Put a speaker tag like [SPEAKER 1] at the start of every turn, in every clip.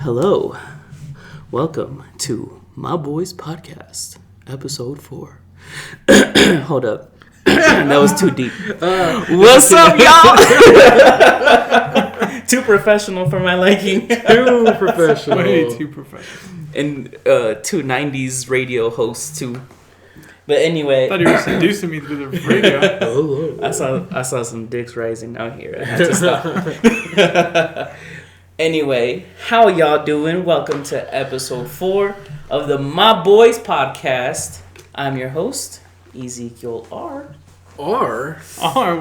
[SPEAKER 1] Hello. Welcome to MyBoys podcast, episode 4. Hold up. That was too deep. What's up, y'all? Too professional for my liking.
[SPEAKER 2] Too professional.
[SPEAKER 3] Way too professional.
[SPEAKER 1] And two 90s radio hosts, too. But anyway.
[SPEAKER 3] I thought you were seducing me through the radio.
[SPEAKER 1] I saw some dicks rising out here. I had to stop. Anyway, how y'all doing? Welcome to episode 4 of the MyBoys podcast. I'm your host, Ezekiel R.
[SPEAKER 2] R?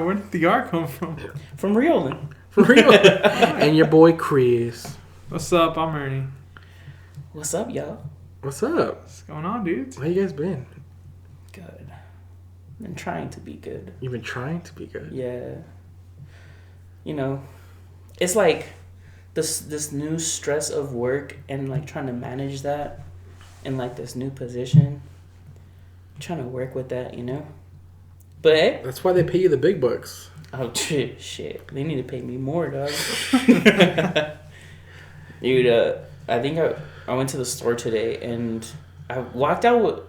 [SPEAKER 3] Where did the R come from?
[SPEAKER 1] From Rioland.
[SPEAKER 2] For real? And your boy Chris.
[SPEAKER 3] What's up? I'm Ernie.
[SPEAKER 1] What's up, y'all?
[SPEAKER 2] What's up?
[SPEAKER 3] What's going on, dudes?
[SPEAKER 2] How you guys been?
[SPEAKER 1] Good. Been trying to be good.
[SPEAKER 2] You've been trying to be good.
[SPEAKER 1] Yeah. You know, it's like this new stress of work and like trying to manage that in like this new position. Trying to work with that, you know? But hey.
[SPEAKER 2] That's why they pay you the big bucks.
[SPEAKER 1] Oh, shit. They need to pay me more, dog. Dude, I think I went to the store today and I walked out with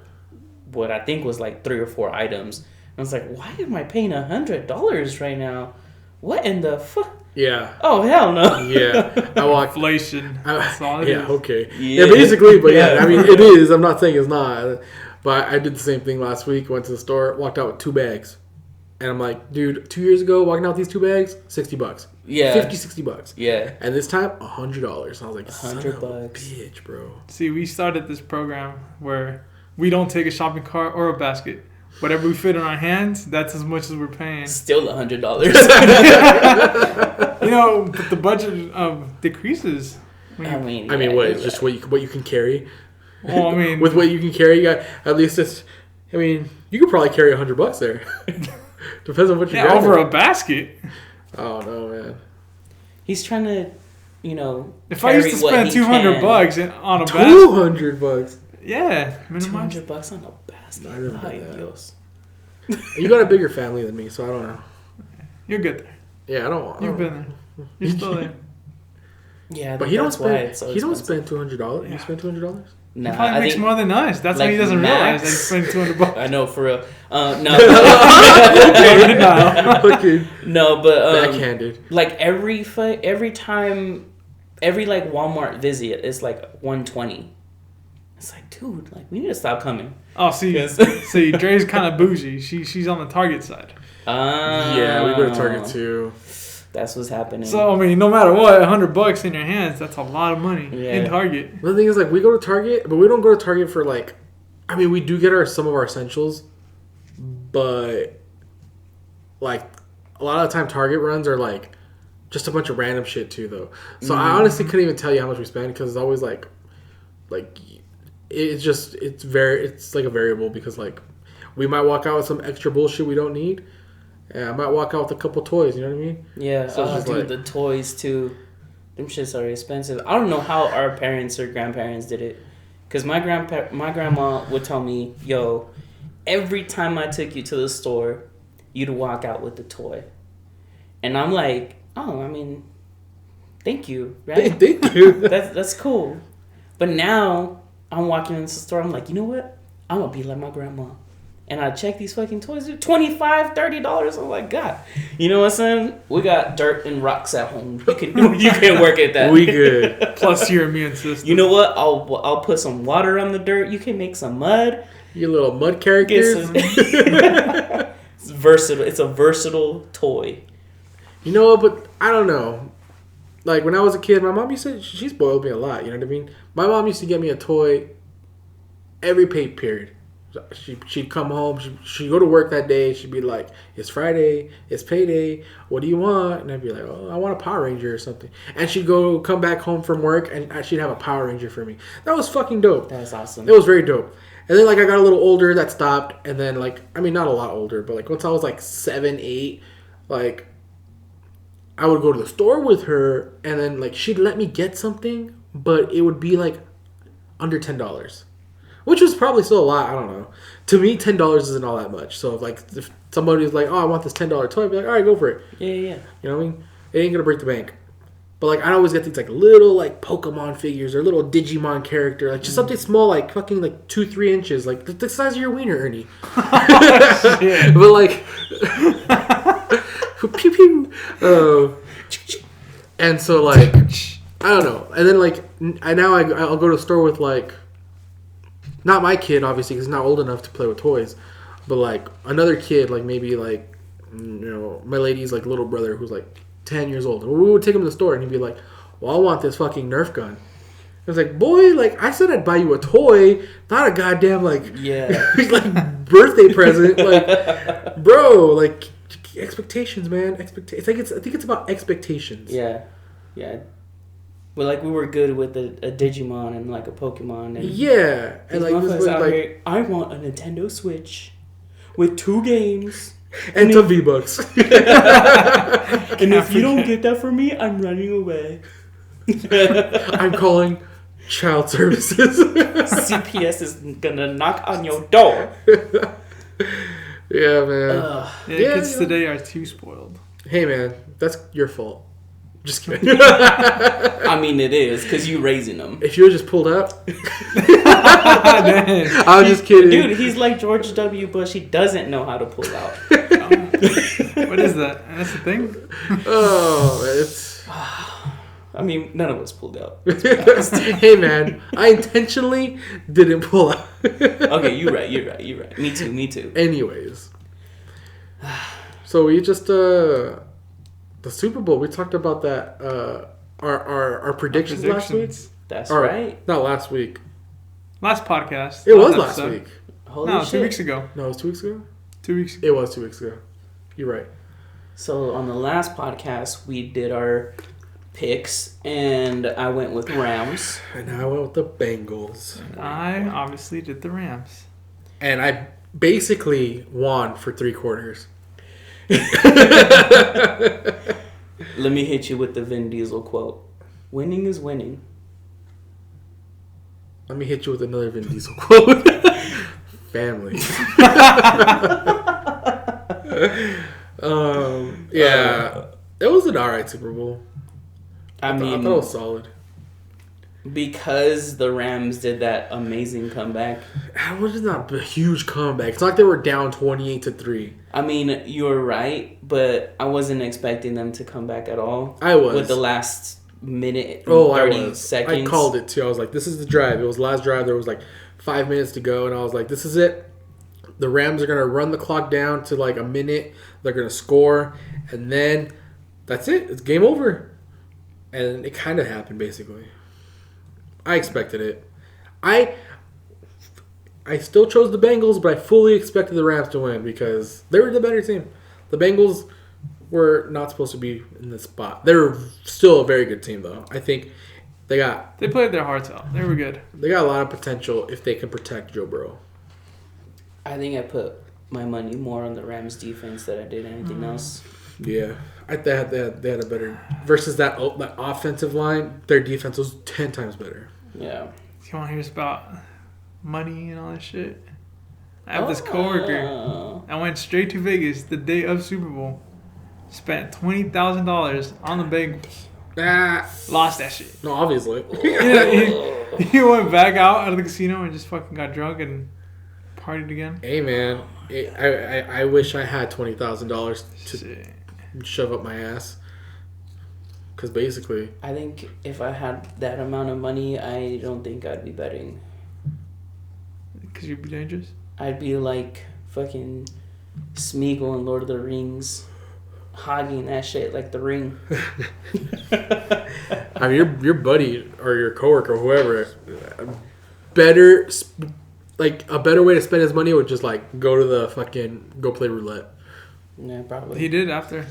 [SPEAKER 1] what I think was like 3 or 4 items. And I was like, why am I paying $100 right now? What in the fuck?
[SPEAKER 2] Yeah.
[SPEAKER 1] Oh, hell no.
[SPEAKER 2] Yeah. I walked.
[SPEAKER 3] Inflation. That's all it is.
[SPEAKER 2] Okay.
[SPEAKER 1] Yeah.
[SPEAKER 2] Yeah, basically, but yeah, I mean, it is. I'm not saying it's not. But I did the same thing last week. Went to the store, walked out with 2 bags. And I'm like, dude, 2 years ago, walking out with these 2 bags, $60.
[SPEAKER 1] Yeah.
[SPEAKER 2] $50-$60.
[SPEAKER 1] Yeah.
[SPEAKER 2] And this time, $100. I was like,
[SPEAKER 1] $100.
[SPEAKER 2] Bitch, bro.
[SPEAKER 3] See, we started this program where we don't take a shopping cart or a basket. Whatever we fit in our hands, that's as much as we're paying.
[SPEAKER 1] Still $100.
[SPEAKER 3] You know, but the budget decreases.
[SPEAKER 1] I mean,
[SPEAKER 2] what? It's just what you can carry.
[SPEAKER 3] Well, I mean,
[SPEAKER 2] with what you can carry, you got at least it's. I mean, you could probably carry $100 there. Depends on what you're grabbing.
[SPEAKER 3] over a basket.
[SPEAKER 2] Oh no, man!
[SPEAKER 1] He's trying to, you know.
[SPEAKER 3] If I used to spend $200 on a basket,
[SPEAKER 2] $200.
[SPEAKER 3] Yeah, minimum.
[SPEAKER 1] $200 on a basket.
[SPEAKER 2] I remember that.
[SPEAKER 1] Dios.
[SPEAKER 2] You got a bigger family than me, so I don't know.
[SPEAKER 3] You're good there.
[SPEAKER 2] Yeah, I don't.
[SPEAKER 3] You've been there. You're still there.
[SPEAKER 1] Yeah,
[SPEAKER 2] but he don't spend.
[SPEAKER 1] So
[SPEAKER 2] he don't spend $200. You spend $200.
[SPEAKER 1] Nah,
[SPEAKER 3] he probably makes more than us. That's
[SPEAKER 1] like
[SPEAKER 3] why he doesn't realize that
[SPEAKER 1] max.
[SPEAKER 3] he's spending $200.
[SPEAKER 1] I know, for real. No.
[SPEAKER 2] Okay.
[SPEAKER 1] No, but
[SPEAKER 2] backhanded.
[SPEAKER 1] Like every time, every like Walmart visit is like $120. It's like, dude, like we need to stop coming.
[SPEAKER 3] Oh, see, Dre's kind of bougie. She's on the Target side.
[SPEAKER 2] Yeah, we go to Target too.
[SPEAKER 1] That's what's happening.
[SPEAKER 3] So I mean, no matter what, $100 in your hands, that's a lot of money in Target.
[SPEAKER 2] The thing is, like, we go to Target, but we don't go to Target for like. I mean, we do get some of our essentials, but like a lot of the time, Target runs are like just a bunch of random shit too, though. So I honestly couldn't even tell you how much we spend because it's always like it's like a variable because like we might walk out with some extra bullshit we don't need. Yeah, I might walk out with a couple toys, you know what I mean?
[SPEAKER 1] Yeah,
[SPEAKER 2] so
[SPEAKER 1] dude, the toys too. Them shits are expensive. I don't know how our parents or grandparents did it. Because my grandma would tell me, yo, every time I took you to the store, you'd walk out with a toy. And I'm like, oh, I mean, thank you, right?
[SPEAKER 2] Thank you.
[SPEAKER 1] That's cool. But now I'm walking into the store, I'm like, you know what? I'm going to be like my grandma. And I check these fucking toys, dude, $25, $30. I'm like, God, you know what I'm saying? We got dirt and rocks at home. You can work at that.
[SPEAKER 2] We good.
[SPEAKER 3] Plus your immune system.
[SPEAKER 1] You know what? I'll put some water on the dirt. You can make some mud.
[SPEAKER 2] You little mud characters.
[SPEAKER 1] It's versatile. It's a versatile toy.
[SPEAKER 2] You know what? But I don't know. Like when I was a kid, my mom used to. She spoiled me a lot. You know what I mean? My mom used to get me a toy every pay period. She'd come home. She'd go to work that day. She'd be like, "It's Friday. It's payday. What do you want?" And I'd be like, "Oh, I want a Power Ranger or something." And she'd come back home from work, and she'd have a Power Ranger for me. That was fucking dope.
[SPEAKER 1] That was awesome.
[SPEAKER 2] It was very dope. And then like I got a little older, that stopped. And then like I mean not a lot older, but like once I was like 7, 8, like I would go to the store with her, and then like she'd let me get something, but it would be like under $10. Which was probably still a lot. I don't know. To me, $10 isn't all that much. So, if somebody's like, "Oh, I want this $10 toy," I'd be like, "All right, go for it."
[SPEAKER 1] Yeah.
[SPEAKER 2] You know what I mean? It ain't gonna break the bank. But like I always get these like little like Pokemon figures or little Digimon character, like just something small, like fucking like 2-3 inches, like the size of your wiener, Ernie. But like, pew pew. And so like I don't know, and then like I'll go to the store with like not my kid obviously because he's not old enough to play with toys, but like another kid, like maybe like my lady's like little brother who's like 10 years old. And we would take him to the store and he'd be like, well, I want this fucking Nerf gun. I was like, boy, like I said I'd buy you a toy, not a goddamn like like birthday present. Like, bro, like expectations, man. I think it's about expectations.
[SPEAKER 1] Yeah. Well, like we were good with a Digimon and like a Pokemon. And
[SPEAKER 2] yeah, and like this
[SPEAKER 1] out
[SPEAKER 2] like
[SPEAKER 1] here, I want a Nintendo Switch with 2 games
[SPEAKER 2] and some V-Bucks.
[SPEAKER 1] And if you don't get that for me, I'm running away.
[SPEAKER 2] I'm calling child services.
[SPEAKER 1] CPS is gonna knock on your door.
[SPEAKER 2] Yeah, man.
[SPEAKER 3] Kids today are too spoiled.
[SPEAKER 2] Hey, man, that's your fault. Just kidding.
[SPEAKER 1] I mean, it is because you raising them.
[SPEAKER 2] If you were just pulled up, I was just kidding,
[SPEAKER 1] dude. He's like George W. Bush. He doesn't know how to pull out.
[SPEAKER 3] What is that? That's the thing.
[SPEAKER 2] Oh, it's.
[SPEAKER 1] I mean, none of us pulled out.
[SPEAKER 2] Hey, man, I intentionally didn't pull out.
[SPEAKER 1] Okay, you're right. Me too.
[SPEAKER 2] Anyways, so we just the Super Bowl. We talked about that. Our predictions last week.
[SPEAKER 1] That's right.
[SPEAKER 2] Not last week.
[SPEAKER 3] Last podcast.
[SPEAKER 2] It was last week.
[SPEAKER 1] Holy shit.
[SPEAKER 3] 2 weeks ago.
[SPEAKER 2] No, it was 2 weeks ago.
[SPEAKER 3] 2 weeks ago.
[SPEAKER 2] It was 2 weeks ago. You're right.
[SPEAKER 1] So on the last podcast, we did our picks, and I went with Rams.
[SPEAKER 2] And I went with the Bengals.
[SPEAKER 3] I obviously did the Rams.
[SPEAKER 2] And I basically won for 3 quarters.
[SPEAKER 1] Let me hit you with the Vin Diesel quote. Winning is winning.
[SPEAKER 2] Let me hit you with another Vin Diesel quote. Family. Yeah. It was an alright Super Bowl. I thought it was solid.
[SPEAKER 1] Because the Rams did that amazing comeback.
[SPEAKER 2] It was not a huge comeback. It's not like they were down 28-3.
[SPEAKER 1] I mean, you were right, but I wasn't expecting them to come back at all.
[SPEAKER 2] I was.
[SPEAKER 1] With the last minute and 30 seconds.
[SPEAKER 2] I called it too. I was like, this is the drive. It was the last drive. There was like 5 minutes to go, and I was like, this is it. The Rams are going to run the clock down to like a minute. They're going to score, and then that's it. It's game over. And it kind of happened, basically. I expected it. I still chose the Bengals, but I fully expected the Rams to win because they were the better team. The Bengals were not supposed to be in this spot. They were still a very good team, though. I think they
[SPEAKER 3] played their hearts out. They were good.
[SPEAKER 2] They got a lot of potential if they can protect Joe Burrow.
[SPEAKER 1] I think I put my money more on the Rams defense than I did anything else.
[SPEAKER 2] Yeah. They had a better... Versus that offensive line, their defense was 10 times better.
[SPEAKER 1] Yeah.
[SPEAKER 3] You want to hear about money and all that shit? I have this coworker. I went straight to Vegas the day of Super Bowl. Spent $20,000 on the Bengals. Lost that shit.
[SPEAKER 2] No, obviously.
[SPEAKER 3] He went back out of the casino and just fucking got drunk and partied again.
[SPEAKER 2] Hey, man. I wish I had $20,000 to shove up my ass. Because basically...
[SPEAKER 1] I think if I had that amount of money, I don't think I'd be betting.
[SPEAKER 3] Because you'd be dangerous?
[SPEAKER 1] I'd be like fucking Smeagol in Lord of the Rings. Hogging that shit like the ring.
[SPEAKER 2] I mean, your buddy or your coworker or whoever, a better way to spend his money would just like go play roulette.
[SPEAKER 1] Yeah, probably.
[SPEAKER 3] He did after.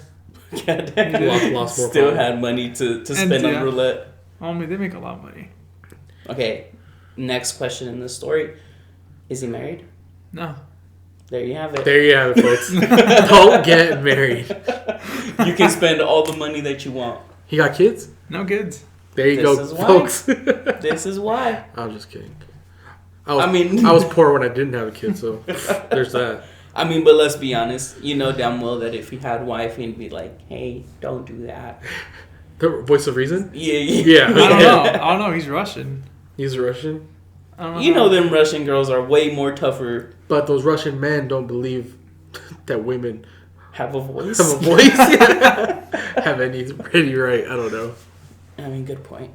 [SPEAKER 1] Yeah,
[SPEAKER 2] lost more.
[SPEAKER 1] Still had money to spend on roulette.
[SPEAKER 3] Only they make a lot of money.
[SPEAKER 1] Okay, next question in the story: is he married?
[SPEAKER 3] No.
[SPEAKER 1] There you have it.
[SPEAKER 2] There you have it, folks. Don't get married.
[SPEAKER 1] You can spend all the money that you want.
[SPEAKER 2] He got kids?
[SPEAKER 3] No kids.
[SPEAKER 2] There you go, folks.
[SPEAKER 1] This is why.
[SPEAKER 2] I'm just kidding. I was poor when I didn't have a kid, so there's that.
[SPEAKER 1] I mean, but let's be honest. You know damn well that if he had a wife, he'd be like, hey, don't do that.
[SPEAKER 2] The voice of reason?
[SPEAKER 1] Yeah.
[SPEAKER 3] I don't know. He's Russian.
[SPEAKER 2] He's Russian?
[SPEAKER 3] I don't know.
[SPEAKER 1] You know them Russian girls are way more tougher.
[SPEAKER 2] But those Russian men don't believe that women
[SPEAKER 1] have a voice.
[SPEAKER 2] Have any right. I don't know.
[SPEAKER 1] I mean, good point.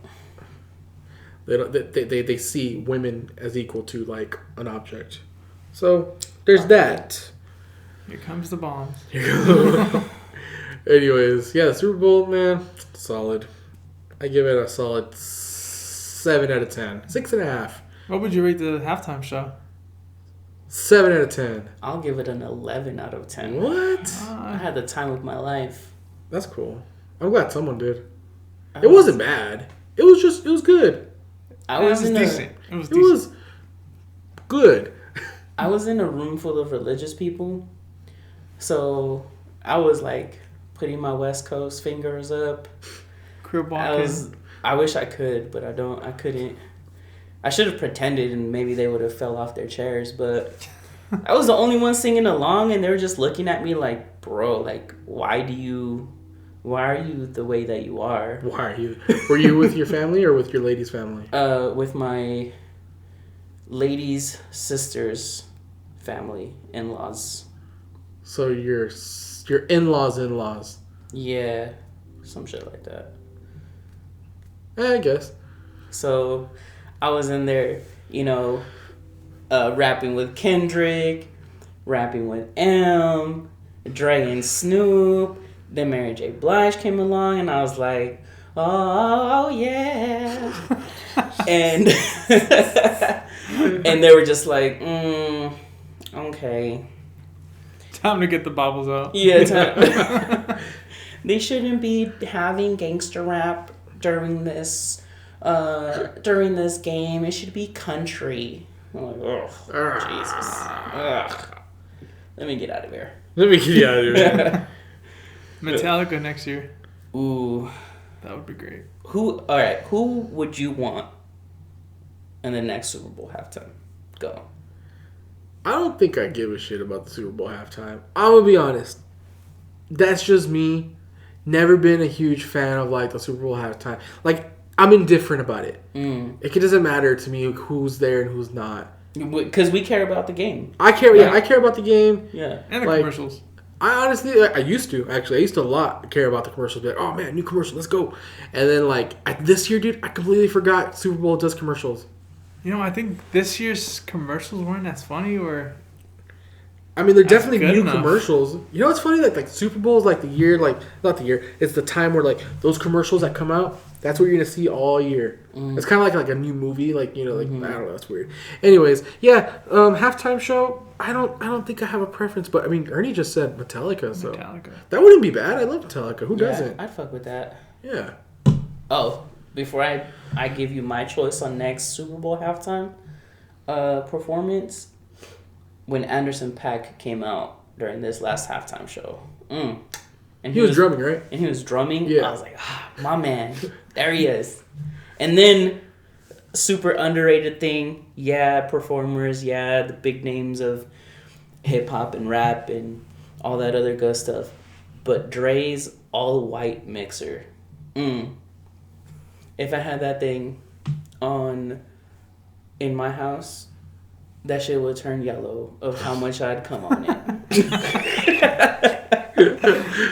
[SPEAKER 2] They see women as equal to like an object. So there's that.
[SPEAKER 3] Here comes the bombs.
[SPEAKER 2] Anyways, yeah, the Super Bowl, man, solid. I give it a solid 7 out of 10. 6.5.
[SPEAKER 3] What would you rate the halftime show?
[SPEAKER 2] 7 out of 10.
[SPEAKER 1] I'll give it an 11 out of 10.
[SPEAKER 2] What?
[SPEAKER 1] I had the time of my life.
[SPEAKER 2] That's cool. I'm glad someone did. It wasn't bad. It was good.
[SPEAKER 1] It was
[SPEAKER 3] decent.
[SPEAKER 2] It was good.
[SPEAKER 1] I was in a room full of religious people. So I was like putting my West Coast fingers up.
[SPEAKER 3] Crib walking.
[SPEAKER 1] I wish I could, but I couldn't. I should have pretended and maybe they would have fell off their chairs, but I was the only one singing along and they were just looking at me like, bro, like, why are you the way that you are?
[SPEAKER 2] Why are you? Were you with your family or with your lady's family?
[SPEAKER 1] With my lady's sister's family, in-laws.
[SPEAKER 2] So your in-laws.
[SPEAKER 1] Yeah, some shit like that.
[SPEAKER 2] I guess.
[SPEAKER 1] So I was in there, rapping with Kendrick, rapping with M, Dre and Snoop. Then Mary J. Blige came along, and I was like, oh yeah. and and they were just like, okay.
[SPEAKER 3] Time to get the bobbles out.
[SPEAKER 1] Yeah, they shouldn't be having gangster rap during this game. It should be country. I'm like, oh, Jesus. Ugh. Let me get out of here.
[SPEAKER 3] Metallica next year.
[SPEAKER 1] Ooh.
[SPEAKER 3] That would be great.
[SPEAKER 1] Who would you want in the next Super Bowl halftime? Go.
[SPEAKER 2] I don't think I give a shit about the Super Bowl halftime. I'm gonna be honest. That's just me. Never been a huge fan of like the Super Bowl halftime. Like, I'm indifferent about it. It doesn't matter to me who's there and who's not.
[SPEAKER 1] Because we care about the game.
[SPEAKER 2] I care. Right? Yeah, I care about the game.
[SPEAKER 1] Yeah,
[SPEAKER 3] and the commercials.
[SPEAKER 2] I honestly, I used to actually. I used to a lot care about the commercials. Be like, oh man, new commercial, let's go. And then this year, dude, I completely forgot Super Bowl does commercials.
[SPEAKER 3] I think this year's commercials weren't as funny, or.
[SPEAKER 2] I mean, they're definitely new
[SPEAKER 3] enough.
[SPEAKER 2] commercials. You know what's funny? Like Super Bowl is like the year, not the year. It's the time where like those commercials that come out. That's what you're gonna see all year. It's kind of like a new movie, I don't know. It's weird. Anyways, yeah, halftime show. I don't think I have a preference, but I mean, Ernie just said Metallica, so that wouldn't be bad. I love Metallica. Who doesn't?
[SPEAKER 1] I'd fuck with that.
[SPEAKER 2] Yeah.
[SPEAKER 1] Oh, before I give you my choice on next Super Bowl halftime performance, when Anderson .Paak came out during this last halftime show. And
[SPEAKER 2] he was drumming, right?
[SPEAKER 1] And he was drumming.
[SPEAKER 2] Yeah.
[SPEAKER 1] I was like, my man, there he is. And then, super underrated thing, performers, the big names of hip hop and rap and all that other good stuff. But Dre's all white mixer. If I had that thing on in my house, that shit would turn yellow of how much I'd come on it.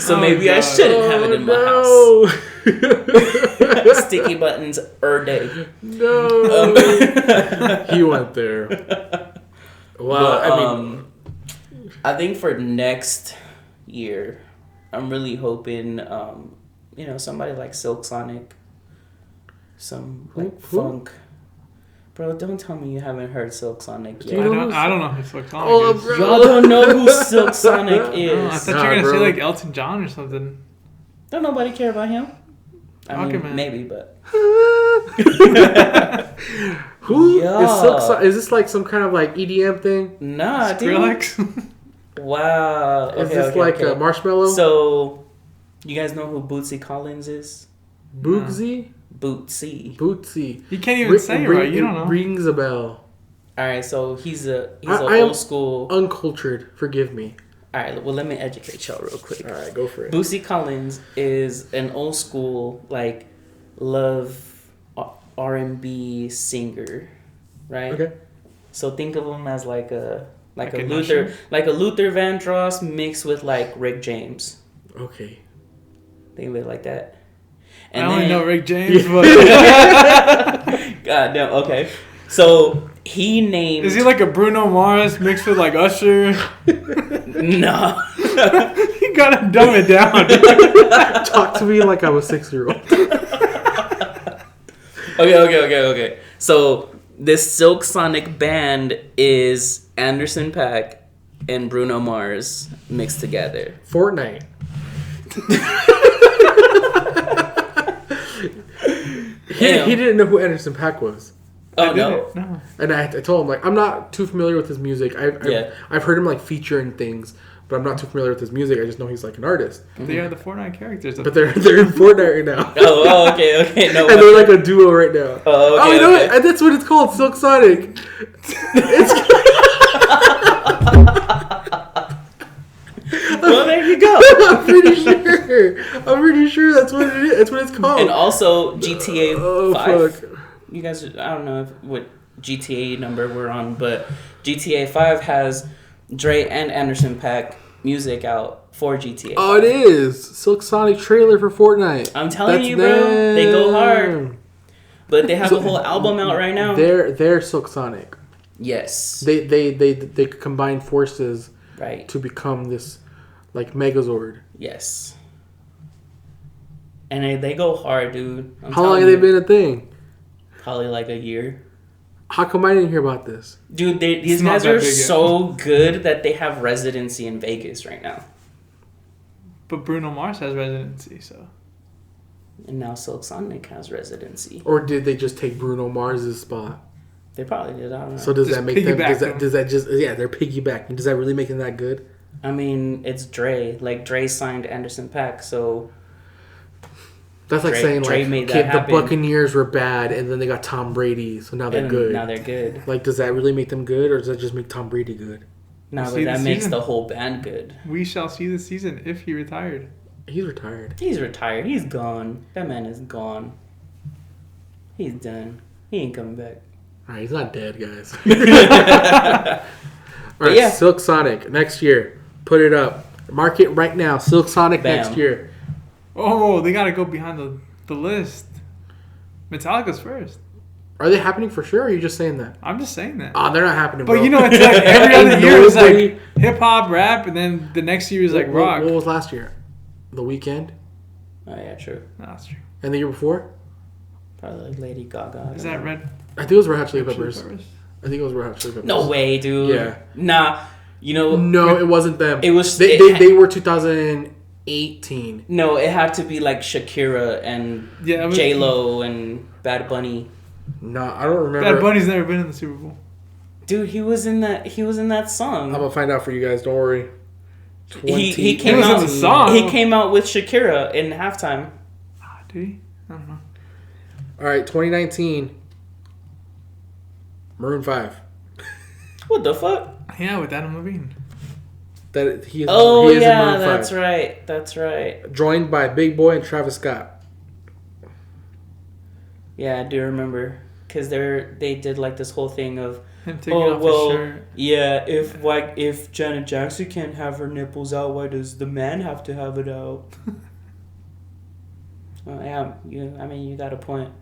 [SPEAKER 1] So maybe I shouldn't have it in my house. Sticky buttons day.
[SPEAKER 2] No. He went there. Wow.
[SPEAKER 1] But, I think for next year, I'm really hoping, somebody like Silk Sonic, some funk. Bro, don't tell me you haven't heard Silk Sonic yet.
[SPEAKER 3] I don't know who Silk Sonic is.
[SPEAKER 1] Bro. Y'all don't know who Silk Sonic is.
[SPEAKER 3] Oh, I thought you were going to say like Elton John or something.
[SPEAKER 1] Don't nobody care about him? I mean,
[SPEAKER 3] man.
[SPEAKER 1] maybe, but...
[SPEAKER 2] Who is Silk Sonic? Is this like some kind of like EDM thing?
[SPEAKER 1] Nah,
[SPEAKER 3] Skrillex?
[SPEAKER 1] Wow.
[SPEAKER 2] Is this a Marshmallow?
[SPEAKER 1] So, you guys know who Bootsy Collins is?
[SPEAKER 2] Bootsy?
[SPEAKER 1] Bootsy.
[SPEAKER 3] You can't even say it right. You don't know.
[SPEAKER 2] Rings a bell.
[SPEAKER 1] All right, so he's a old school.
[SPEAKER 2] Uncultured. Forgive me.
[SPEAKER 1] All right, well, let me educate y'all real quick.
[SPEAKER 2] All right, go for it.
[SPEAKER 1] Bootsy Collins is an old school, like, love R&B singer, right?
[SPEAKER 2] Okay.
[SPEAKER 1] So think of him as like a
[SPEAKER 3] a
[SPEAKER 1] Luther, like a Luther Vandross mixed with like Rick James.
[SPEAKER 2] Okay.
[SPEAKER 1] Think of it like that.
[SPEAKER 3] I only know Rick James, but
[SPEAKER 1] God damn. Okay, so he named.
[SPEAKER 3] is he like a Bruno Mars mixed with like Usher?
[SPEAKER 1] No.
[SPEAKER 3] You gotta dumb it down.
[SPEAKER 2] Talk to me like I'm a 6-year-old.
[SPEAKER 1] Okay. So this Silk Sonic band is Anderson .Paak and Bruno Mars mixed together.
[SPEAKER 2] Fortnite. He didn't know who Anderson .Paak was.
[SPEAKER 1] Oh no.
[SPEAKER 2] And I told him, like, I'm not too familiar with his music. I've heard him like feature in things, but I'm not too familiar with his music. I just know he's like an artist.
[SPEAKER 3] They are the Fortnite characters.
[SPEAKER 2] But they're in Fortnite right now.
[SPEAKER 1] Oh, okay. No.
[SPEAKER 2] And they're like a duo right now.
[SPEAKER 1] Oh, okay.
[SPEAKER 2] You know what? And that's what it's called, Silk Sonic.
[SPEAKER 1] Well, there you go.
[SPEAKER 2] I'm pretty sure that's what it is. That's what it's called.
[SPEAKER 1] And also GTA 5.
[SPEAKER 2] Fuck.
[SPEAKER 1] You guys, I don't know what GTA number we're on, but GTA 5 has Dre and Anderson .Paak music out for GTA 5.
[SPEAKER 2] Oh, it is. Silk Sonic trailer for Fortnite.
[SPEAKER 1] I'm telling you, bro. They go hard. But they have a whole album out right now.
[SPEAKER 2] They're Silk Sonic.
[SPEAKER 1] Yes.
[SPEAKER 2] They combine forces
[SPEAKER 1] Right.
[SPEAKER 2] to become this like Megazord.
[SPEAKER 1] Yes. And they go hard, dude.
[SPEAKER 2] How long have they been a thing?
[SPEAKER 1] Probably like a year.
[SPEAKER 2] How come I didn't hear about this?
[SPEAKER 1] Dude, these guys are so good that they have residency in Vegas right now.
[SPEAKER 3] But Bruno Mars has residency, so.
[SPEAKER 1] And now Silk Sonic has residency.
[SPEAKER 2] Or did they just take Bruno Mars's spot?
[SPEAKER 1] They probably did. I don't know.
[SPEAKER 2] So does
[SPEAKER 3] Just
[SPEAKER 2] that make them?
[SPEAKER 3] piggyback
[SPEAKER 2] Does that just? Yeah, they're piggybacking. Does that really make them that good?
[SPEAKER 1] I mean, it's Dre. Like, Dre signed Anderson .Paak, so...
[SPEAKER 2] That's like saying,
[SPEAKER 1] Dre
[SPEAKER 2] like,
[SPEAKER 1] made that
[SPEAKER 2] okay, the
[SPEAKER 1] happen.
[SPEAKER 2] Buccaneers were bad, and then they got Tom Brady, so now they're
[SPEAKER 1] And
[SPEAKER 2] good.
[SPEAKER 1] Now they're good.
[SPEAKER 2] Like, does that really make them good, or does that just make Tom Brady good?
[SPEAKER 1] No,
[SPEAKER 3] We'll
[SPEAKER 1] but
[SPEAKER 3] see
[SPEAKER 1] that
[SPEAKER 3] the
[SPEAKER 1] makes
[SPEAKER 3] season.
[SPEAKER 1] the whole band good.
[SPEAKER 3] We shall see the season if he retired.
[SPEAKER 2] He's retired.
[SPEAKER 1] He's retired. He's gone. That man is gone. He's done. He ain't coming back.
[SPEAKER 2] All right, he's not dead, guys. All right,
[SPEAKER 1] yeah.
[SPEAKER 2] Silk Sonic next year. Put it up. Mark it right now. Silk Sonic
[SPEAKER 1] Bam.
[SPEAKER 2] next year.
[SPEAKER 3] Oh, they gotta go behind the list. Metallica's first.
[SPEAKER 2] Are they happening for sure, or are you just saying that?
[SPEAKER 3] I'm just saying that.
[SPEAKER 2] Oh, they're not happening,
[SPEAKER 3] But
[SPEAKER 2] bro.
[SPEAKER 3] you know, it's like every other year is
[SPEAKER 2] Nobody-
[SPEAKER 3] like hip hop, rap, and then the next year is like rock.
[SPEAKER 2] What was last year? The Weeknd?
[SPEAKER 1] Oh, yeah, true.
[SPEAKER 3] No, that's true.
[SPEAKER 2] And the year before?
[SPEAKER 1] Probably like Lady Gaga.
[SPEAKER 3] Is that Red
[SPEAKER 2] I think it was Red Hot Chili
[SPEAKER 3] Chili
[SPEAKER 2] Peppers. I think it was Red Hot Chili Peppers.
[SPEAKER 1] No way, dude.
[SPEAKER 2] Yeah.
[SPEAKER 1] Nah. You know...
[SPEAKER 2] No, it wasn't them.
[SPEAKER 1] It was...
[SPEAKER 2] They were 2018.
[SPEAKER 1] No, it had to be like Shakira and
[SPEAKER 3] Yeah,
[SPEAKER 1] J-Lo and Bad Bunny.
[SPEAKER 2] No, I don't remember.
[SPEAKER 3] Bad Bunny's never been in the Super Bowl.
[SPEAKER 1] Dude, he was in that song.
[SPEAKER 2] I'm gonna find out for you guys. Don't worry.
[SPEAKER 1] He came
[SPEAKER 3] was in
[SPEAKER 1] out.
[SPEAKER 3] the song.
[SPEAKER 1] He came out with Shakira in halftime.
[SPEAKER 3] Ah, did he? I don't know.
[SPEAKER 2] All right, 2019. Maroon 5.
[SPEAKER 1] What the fuck?
[SPEAKER 3] Yeah, with Adam Levine.
[SPEAKER 2] That he is.
[SPEAKER 1] Oh
[SPEAKER 2] he is in
[SPEAKER 1] yeah,
[SPEAKER 2] Maroon 5.
[SPEAKER 1] that's right. That's right.
[SPEAKER 2] Joined by Big Boy and Travis Scott.
[SPEAKER 1] Yeah, I do remember because they did like this whole thing of
[SPEAKER 3] Him taking off his shirt.
[SPEAKER 1] yeah, if Janet Jackson can't have her nipples out, why does the man have to have it out? Well, yeah, I mean, you got a point.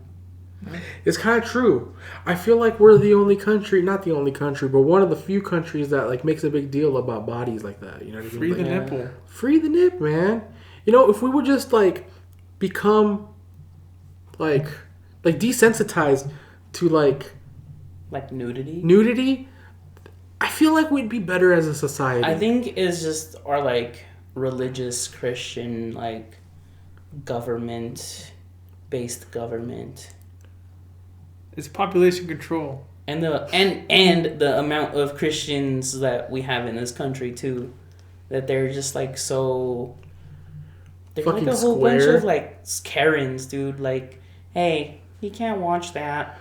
[SPEAKER 2] It's kind of true. I feel like we're the only country, not the only country, but one of the few countries that like makes a big deal about bodies like that. You know what I mean?
[SPEAKER 3] Free the
[SPEAKER 2] Like,
[SPEAKER 3] nipple.
[SPEAKER 2] Free the nip, man. You know, if we would just like become like desensitized to like
[SPEAKER 1] Nudity.
[SPEAKER 2] I feel like we'd be better as a society.
[SPEAKER 1] I think it's just our like religious Christian like government-based government.
[SPEAKER 3] It's population control.
[SPEAKER 1] And the amount of Christians that we have in this country too, that they're just like so. They're
[SPEAKER 2] Fucking
[SPEAKER 1] like a whole bunch
[SPEAKER 2] square.
[SPEAKER 1] of like Karens, dude. Like, hey, you can't watch that.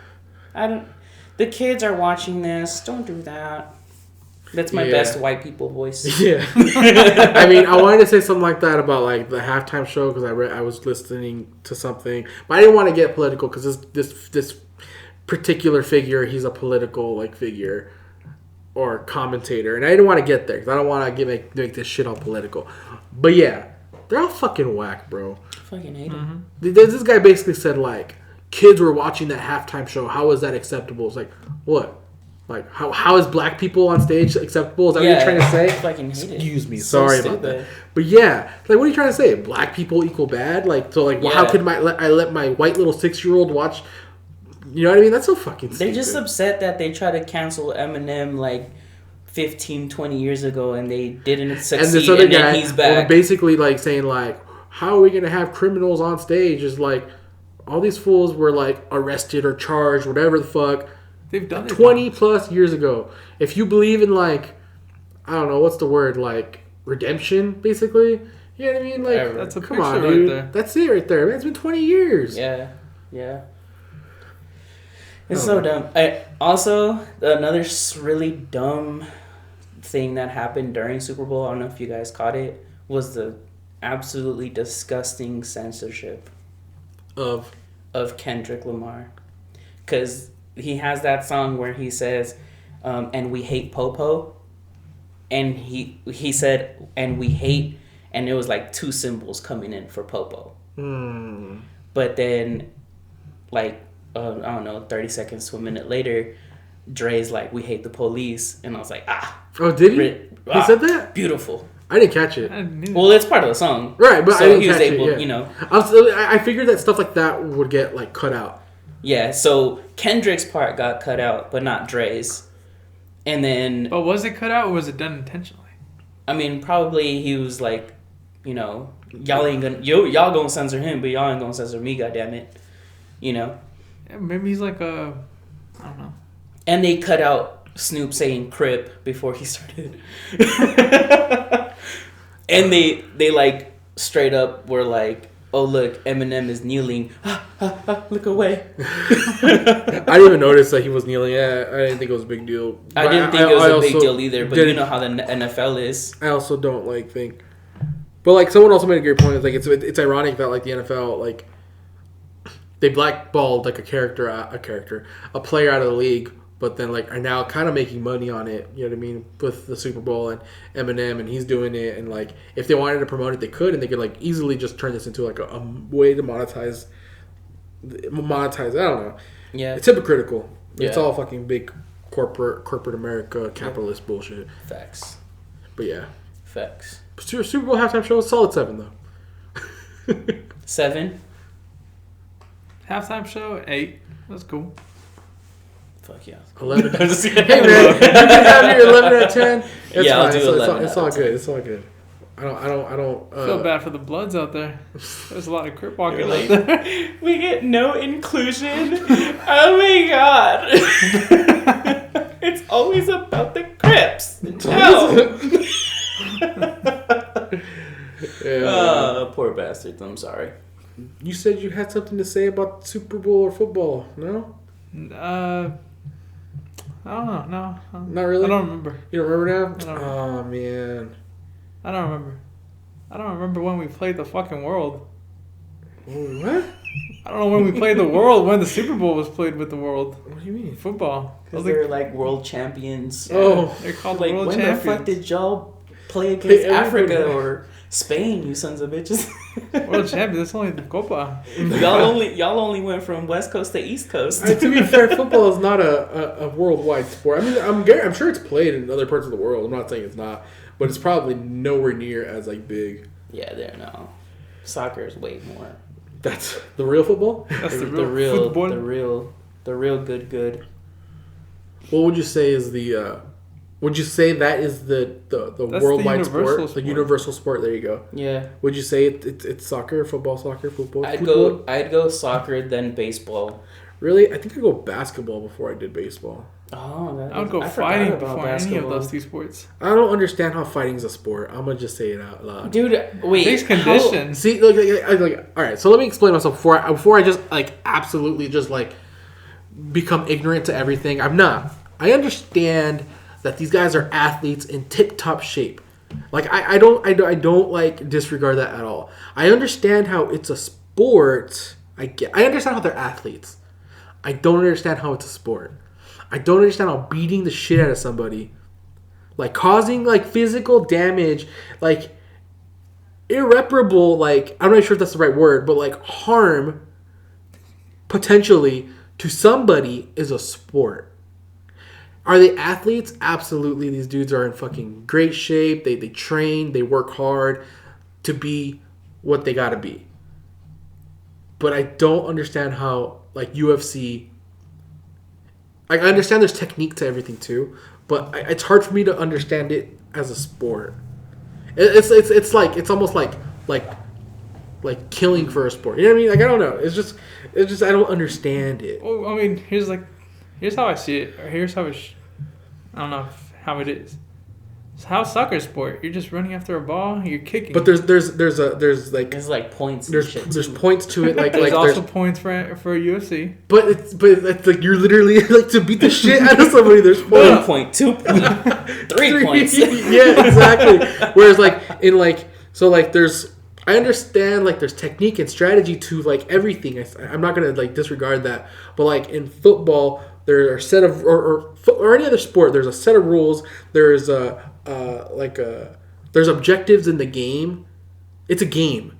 [SPEAKER 1] The kids are watching this. Don't do that. That's my best white people voice.
[SPEAKER 2] Yeah. I mean, I wanted to say something like that about like the halftime show because I was listening to something, but I didn't want to get political because this particular figure, he's a political like figure or commentator, and I didn't want to get there because I don't want to make this shit all political. But yeah, they're all fucking whack, bro.
[SPEAKER 1] I fucking hate them.
[SPEAKER 2] This guy basically said like kids were watching that halftime show. How is that acceptable? It's like what? Like how is black people on stage acceptable? Is that what you're trying to say?
[SPEAKER 1] I fucking hate it.
[SPEAKER 2] Excuse me,
[SPEAKER 1] So
[SPEAKER 2] sorry about that. But yeah, like what are you trying to say? Black people equal bad? Like so, like well, how could I let my white little 6-year-old watch? You know what I mean? That's so fucking stupid.
[SPEAKER 1] They're just upset that they tried to cancel Eminem like 15, 20 years ago and they didn't succeed.
[SPEAKER 2] And this other guy,
[SPEAKER 1] then he's back.
[SPEAKER 2] Basically like saying like, how are we gonna have criminals on stage? Is like all these fools were like arrested or charged, whatever the fuck.
[SPEAKER 3] They've done it
[SPEAKER 2] 20 plus years ago. If you believe in like, I don't know, what's the word, like redemption, basically. You know what I mean? Like,
[SPEAKER 3] that's a
[SPEAKER 2] come
[SPEAKER 3] picture
[SPEAKER 2] on,
[SPEAKER 3] right
[SPEAKER 2] dude.
[SPEAKER 3] there.
[SPEAKER 2] That's it right there. Man, it's been 20 years.
[SPEAKER 1] Yeah. It's so dumb. Also, another really dumb thing that happened during Super Bowl, I don't know if you guys caught it, was the absolutely disgusting censorship of Kendrick Lamar. Because he has that song where he says, and we hate Popo. And he said, and we hate, and it was like 2 symbols coming in for Popo. But then, like, I don't know, 30 seconds to a minute later, Dre's like, we hate the police. And I was like,
[SPEAKER 2] Oh, did he? He said that?
[SPEAKER 1] Beautiful.
[SPEAKER 2] I didn't catch it.
[SPEAKER 1] Well, it's part of the song.
[SPEAKER 2] Right, but
[SPEAKER 1] so
[SPEAKER 2] I didn't
[SPEAKER 1] he was
[SPEAKER 2] catch
[SPEAKER 1] able,
[SPEAKER 2] it, yeah.
[SPEAKER 1] you know.
[SPEAKER 2] I figured that stuff like that would get, like, cut out.
[SPEAKER 1] Yeah, so Kendrick's part got cut out, but not Dre's. And then...
[SPEAKER 3] But was it cut out or was it done intentionally?
[SPEAKER 1] I mean, probably he was like, you know, y'all gonna censor him, but y'all ain't gonna censor me, goddammit. You know?
[SPEAKER 3] Yeah, maybe he's like I don't know.
[SPEAKER 1] And they cut out Snoop saying Crip before he started. And they like straight up were like, oh look, Eminem is kneeling. Look away.
[SPEAKER 2] I didn't even notice that he was kneeling. Yeah, I didn't think it was a big deal.
[SPEAKER 1] I didn't think it was a big deal either, but you know how the NFL is.
[SPEAKER 2] I also don't like think. But like someone also made a great point. It's like it's ironic that like the NFL like they blackballed like a player out of the league, but then like are now kind of making money on it. You know what I mean? With the Super Bowl and Eminem, and he's doing it, and like if they wanted to promote it, they could, and they could like easily just turn this into like a way to monetize. I don't know.
[SPEAKER 1] Yeah,
[SPEAKER 2] it's hypocritical.
[SPEAKER 1] Yeah.
[SPEAKER 2] It's all fucking big corporate America capitalist bullshit.
[SPEAKER 1] Facts.
[SPEAKER 2] But yeah,
[SPEAKER 1] facts.
[SPEAKER 2] Super Bowl halftime show was solid 7 though.
[SPEAKER 1] 7.
[SPEAKER 3] Halftime show 8. That's cool.
[SPEAKER 1] Fuck yeah.
[SPEAKER 2] 11. Hey man, you can have your 11 out of 10. It's
[SPEAKER 1] yeah,
[SPEAKER 2] fine.
[SPEAKER 1] I'll do 11.
[SPEAKER 2] It's all good. It's all good. I don't.
[SPEAKER 3] Feel bad for the Bloods out there. There's a lot of crip walking out there.
[SPEAKER 1] We get no inclusion. Oh my god. It's always about the Crips. No.
[SPEAKER 2] Yeah.
[SPEAKER 1] Poor bastards. I'm sorry.
[SPEAKER 2] You said you had something to say about Super Bowl or football, no?
[SPEAKER 3] I don't know. No.
[SPEAKER 2] Not really?
[SPEAKER 3] I don't remember.
[SPEAKER 2] You don't remember now?
[SPEAKER 3] I don't remember.
[SPEAKER 2] Oh, man.
[SPEAKER 3] I don't remember. I don't remember when we played the fucking World.
[SPEAKER 2] What?
[SPEAKER 3] I don't know when we played the World, when the Super Bowl was played with the World.
[SPEAKER 2] What do you mean?
[SPEAKER 3] Football.
[SPEAKER 1] Because they're like world champions.
[SPEAKER 2] Oh.
[SPEAKER 3] They're called
[SPEAKER 1] like,
[SPEAKER 3] world
[SPEAKER 1] when
[SPEAKER 3] champions.
[SPEAKER 1] the fuck did y'all play against Africa
[SPEAKER 2] everybody.
[SPEAKER 1] or Spain, you sons of bitches?
[SPEAKER 3] World champions, that's only the Copa.
[SPEAKER 1] y'all only went from West Coast to East Coast.
[SPEAKER 2] To be fair, football is not a worldwide sport. I mean, I'm sure it's played in other parts of the world. I'm not saying it's not, but it's probably nowhere near as like big.
[SPEAKER 1] Yeah, there no. Soccer is way more.
[SPEAKER 2] That's the real football.
[SPEAKER 3] That's
[SPEAKER 1] the
[SPEAKER 3] the
[SPEAKER 1] real
[SPEAKER 3] football.
[SPEAKER 1] the real good.
[SPEAKER 2] What would you say is the? Would you say that is the worldwide sport, the universal sport? There you go.
[SPEAKER 1] Yeah.
[SPEAKER 2] Would you say it's soccer, football?
[SPEAKER 1] I'd go soccer, then baseball.
[SPEAKER 2] Really, I think I'd go basketball before I did baseball.
[SPEAKER 1] Oh,
[SPEAKER 3] I would go fighting before any of those 2 sports.
[SPEAKER 2] I don't understand how fighting's a sport. I'm gonna just say it out loud.
[SPEAKER 1] Dude, wait.
[SPEAKER 3] It takes conditions.
[SPEAKER 2] See, like, all right. So let me explain myself before I just like absolutely just like become ignorant to everything. I'm not. I understand that these guys are athletes in tip-top shape. Like I don't like disregard that at all. I understand how it's a sport. I understand how they're athletes. I don't understand how it's a sport. I don't understand how beating the shit out of somebody, like causing like physical damage, like irreparable, like I'm not sure if that's the right word, but like harm potentially to somebody is a sport. Are they athletes? Absolutely. These dudes are in fucking great shape. They train. They work hard to be what they got to be. But I don't understand how, like, UFC... Like, I understand there's technique to everything, too. But it's hard for me to understand it as a sport. It's almost like killing for a sport. You know what I mean? Like, I don't know. It's just I don't understand it.
[SPEAKER 3] Well, I mean, here's how I see it. Or here's how I don't know how it is. It's how soccer sport. You're just running after a ball. You're kicking.
[SPEAKER 2] But there's
[SPEAKER 1] like points.
[SPEAKER 2] There's points to it. Like
[SPEAKER 3] there's
[SPEAKER 2] like
[SPEAKER 3] also points for UFC.
[SPEAKER 2] But it's like you're literally like to beat the shit out of somebody. There's
[SPEAKER 1] 1 point, 2 point, 3 points.
[SPEAKER 2] Yeah, exactly. Whereas I understand like there's technique and strategy to like everything. I'm not gonna like disregard that. But like in football, there are a set of or any other sport. There's a set of rules. There's there's objectives in the game. It's a game.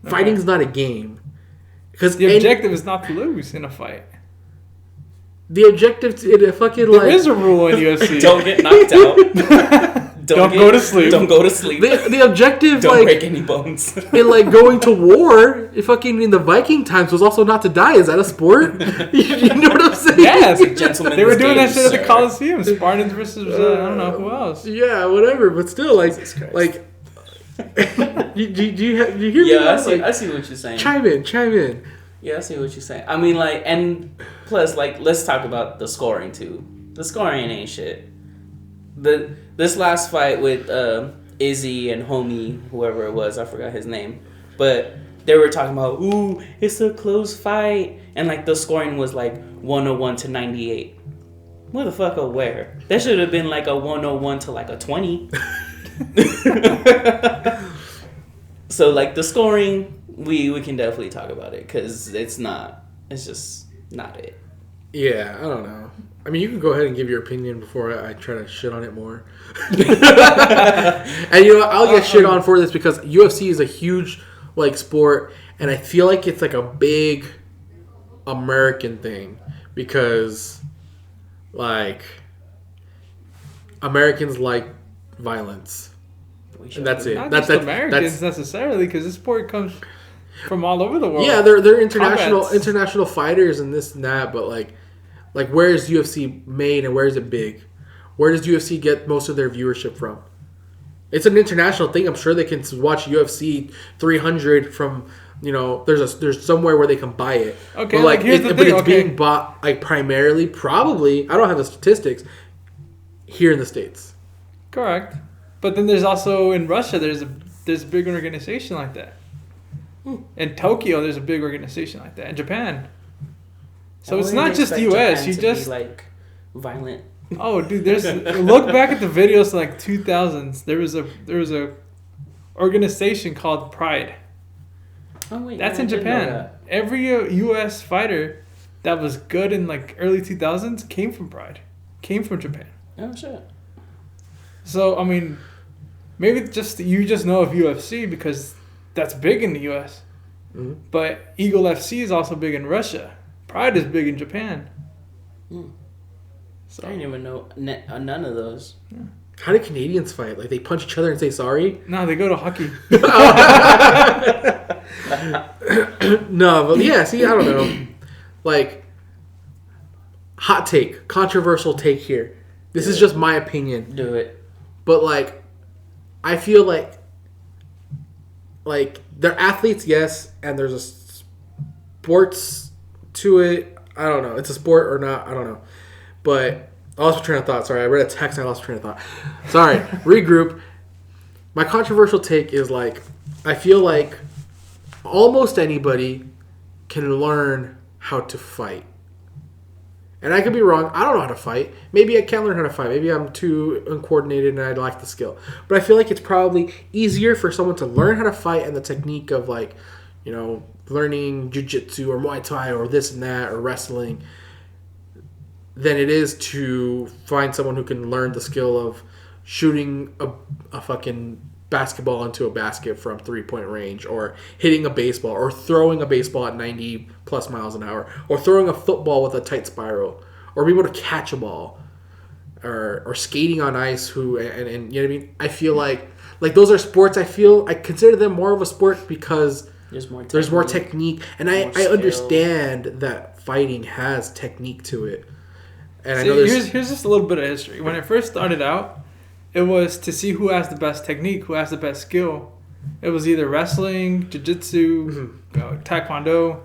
[SPEAKER 2] Okay. Fighting's not a game. Because
[SPEAKER 3] the objective is not to lose in a fight.
[SPEAKER 2] The objective in a fucking
[SPEAKER 3] there is a rule in UFC.
[SPEAKER 1] Don't get knocked out.
[SPEAKER 3] Don't go to sleep.
[SPEAKER 1] Don't go to sleep.
[SPEAKER 2] The objective,
[SPEAKER 1] don't break any bones.
[SPEAKER 2] In like going to war, fucking in the Viking times, was also not to die. Is that a sport? you know what I'm saying?
[SPEAKER 3] Yeah,
[SPEAKER 1] it's a gentleman's
[SPEAKER 3] they were doing
[SPEAKER 1] game,
[SPEAKER 3] that shit at the Coliseum. Spartans versus I don't know who else.
[SPEAKER 2] Yeah, whatever. But still, like. Do you hear me?
[SPEAKER 1] Yeah, I see what you're saying.
[SPEAKER 2] Chime in.
[SPEAKER 1] Yeah, I see what you're saying. I mean, like, and plus, like, let's talk about the scoring too. The scoring ain't shit. This last fight with Izzy and homie, whoever it was, I forgot his name, but they were talking about, ooh, it's a close fight, and like the scoring was like 101 to 98. Motherfucker, where? That should have been like a 101 to like a 20. So like the scoring, we can definitely talk about it because it's just not it.
[SPEAKER 2] Yeah, I don't know. I mean, you can go ahead and give your opinion before I try to shit on it more. And you know, I'll get shit on for this because UFC is a huge like sport, and I feel like it's like a big American thing because like Americans like violence, and that's it.
[SPEAKER 3] Not just Americans necessarily, because this sport comes from all over the world.
[SPEAKER 2] Yeah, they're international fighters and this and that, but like where is UFC made and where is it big? Where does UFC get most of their viewership from? It's an international thing. I'm sure they can watch UFC 300 from, you know, there's somewhere where they can buy it.
[SPEAKER 3] Okay,
[SPEAKER 2] but like
[SPEAKER 3] here's the thing.
[SPEAKER 2] But it's being bought like primarily, probably, I don't have the statistics, here in the States.
[SPEAKER 3] Correct. But then there's also in Russia there's a big organization like that. In Tokyo there's a big organization like that. In Japan. So it's not just the US. You just
[SPEAKER 1] be, like, violent.
[SPEAKER 3] Oh, dude, look back at the videos like 2000s. There was a organization called Pride.
[SPEAKER 1] Oh wait,
[SPEAKER 3] that's in Japan. Every US fighter that was good in like early 2000s came from Pride. Came from Japan.
[SPEAKER 1] Oh shit.
[SPEAKER 3] So, I mean, maybe you just know of UFC because that's big in the US. Mm-hmm. But Eagle FC is also big in Russia. Pride is big in Japan.
[SPEAKER 1] So I didn't even know none of those.
[SPEAKER 3] Yeah.
[SPEAKER 2] How do Canadians fight? Like they punch each other and say sorry?
[SPEAKER 3] No, they go to hockey.
[SPEAKER 2] No, but yeah, see, I don't know. Like, hot take, controversial take here. This is just my opinion.
[SPEAKER 1] Do it.
[SPEAKER 2] But like, I feel like they're athletes, yes, and there's a sports to it. I don't know. It's a sport or not. I don't know. But I lost my train of thought. Sorry, I read a text and I lost my train of thought. Sorry. Regroup. My controversial take is like, I feel like almost anybody can learn how to fight. And I could be wrong. I don't know how to fight. Maybe I can't learn how to fight. Maybe I'm too uncoordinated and I lack the skill. But I feel like it's probably easier for someone to learn how to fight and the technique of like, you know, learning jiu-jitsu or Muay Thai or this and that or wrestling than it is to find someone who can learn the skill of shooting a fucking basketball into a basket from 3-point range, or hitting a baseball, or throwing a baseball at 90 plus miles an hour, or throwing a football with a tight spiral, or be able to catch a ball, or skating on ice. And you know what I mean? I feel like those are sports. I consider them more of a sport because there's more technique, and I understand that fighting has technique to it. And I know
[SPEAKER 3] here's just a little bit of history. When it first started out, it was to see who has the best technique, who has the best skill. It was either wrestling, jiu-jitsu, taekwondo.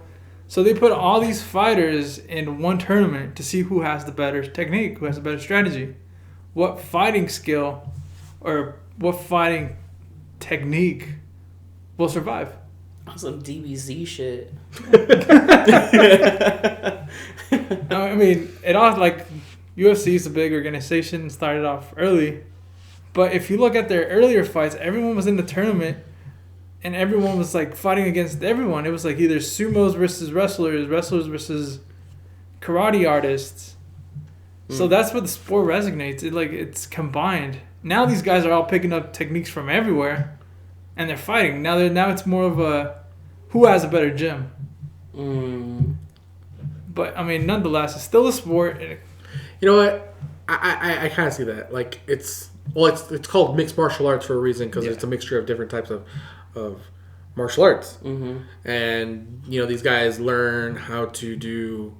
[SPEAKER 3] So they put all these fighters in one tournament to see who has the better technique, who has the better strategy. What fighting skill or what fighting technique will survive?
[SPEAKER 1] Some DBZ shit.
[SPEAKER 3] I mean, it all like UFC is a big organization, started off early. But if you look at their earlier fights, everyone was in the tournament and everyone was like fighting against everyone. It was like either sumos versus wrestlers versus karate artists. So that's what the sport resonates. It's combined. Now these guys are all picking up techniques from everywhere and they're fighting. Now it's more of a who has a better gym. But I mean, nonetheless, it's still a sport.
[SPEAKER 2] You know what? I kind of see that. Like it's called mixed martial arts for a reason because it's a mixture of different types of martial arts. And you know, these guys learn how to do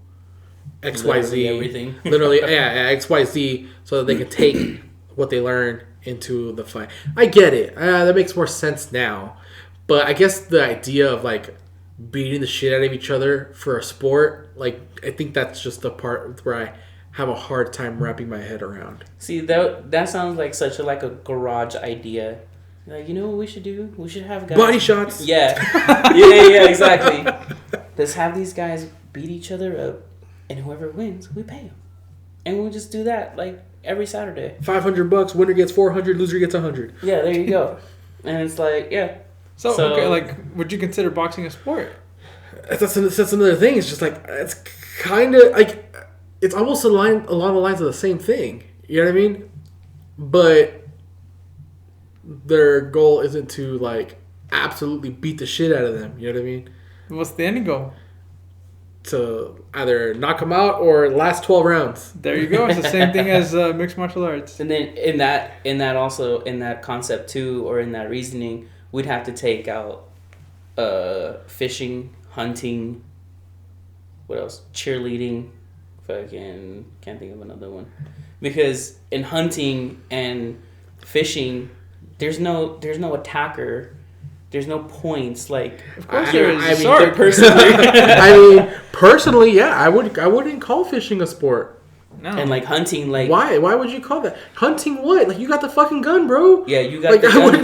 [SPEAKER 2] XYZ,
[SPEAKER 1] everything.
[SPEAKER 2] Literally, XYZ, so that they can take what they learn into the fight. I get it. That makes more sense now. But I guess the idea of like beating the shit out of each other for a sport, like I think that's just the part where I have a hard time wrapping my head around.
[SPEAKER 1] See, that sounds like such a garage idea. Like, you know what we should do? We should have guys
[SPEAKER 2] body shots.
[SPEAKER 1] Yeah, yeah, exactly. Let's have these guys beat each other up, and whoever wins, we pay them, and we'll just do that like every Saturday.
[SPEAKER 2] $500, winner gets 400, loser gets 100.
[SPEAKER 1] Yeah, there you go. And it's like, yeah.
[SPEAKER 3] So okay, like, would you consider boxing a sport?
[SPEAKER 2] That's another thing. It's just like it's kind of like it's almost along the lines of the same thing. You know what I mean? But their goal isn't to like absolutely beat the shit out of them. You know what I mean?
[SPEAKER 3] What's the end goal?
[SPEAKER 2] To either knock them out or last 12 rounds.
[SPEAKER 3] There you go. It's the same thing as mixed martial arts.
[SPEAKER 1] And then in that concept too, or in that reasoning, we'd have to take out fishing, hunting, what else? Cheerleading. Fucking can't think of another one. Because in hunting and fishing, there's no attacker. There's no points. Like,
[SPEAKER 3] of course there is.
[SPEAKER 2] Personally, yeah, I wouldn't call fishing a sport.
[SPEAKER 1] No. And like hunting, like
[SPEAKER 2] why would you call that hunting? What, like, you got the fucking gun, bro?
[SPEAKER 1] Yeah, you got like, the gun.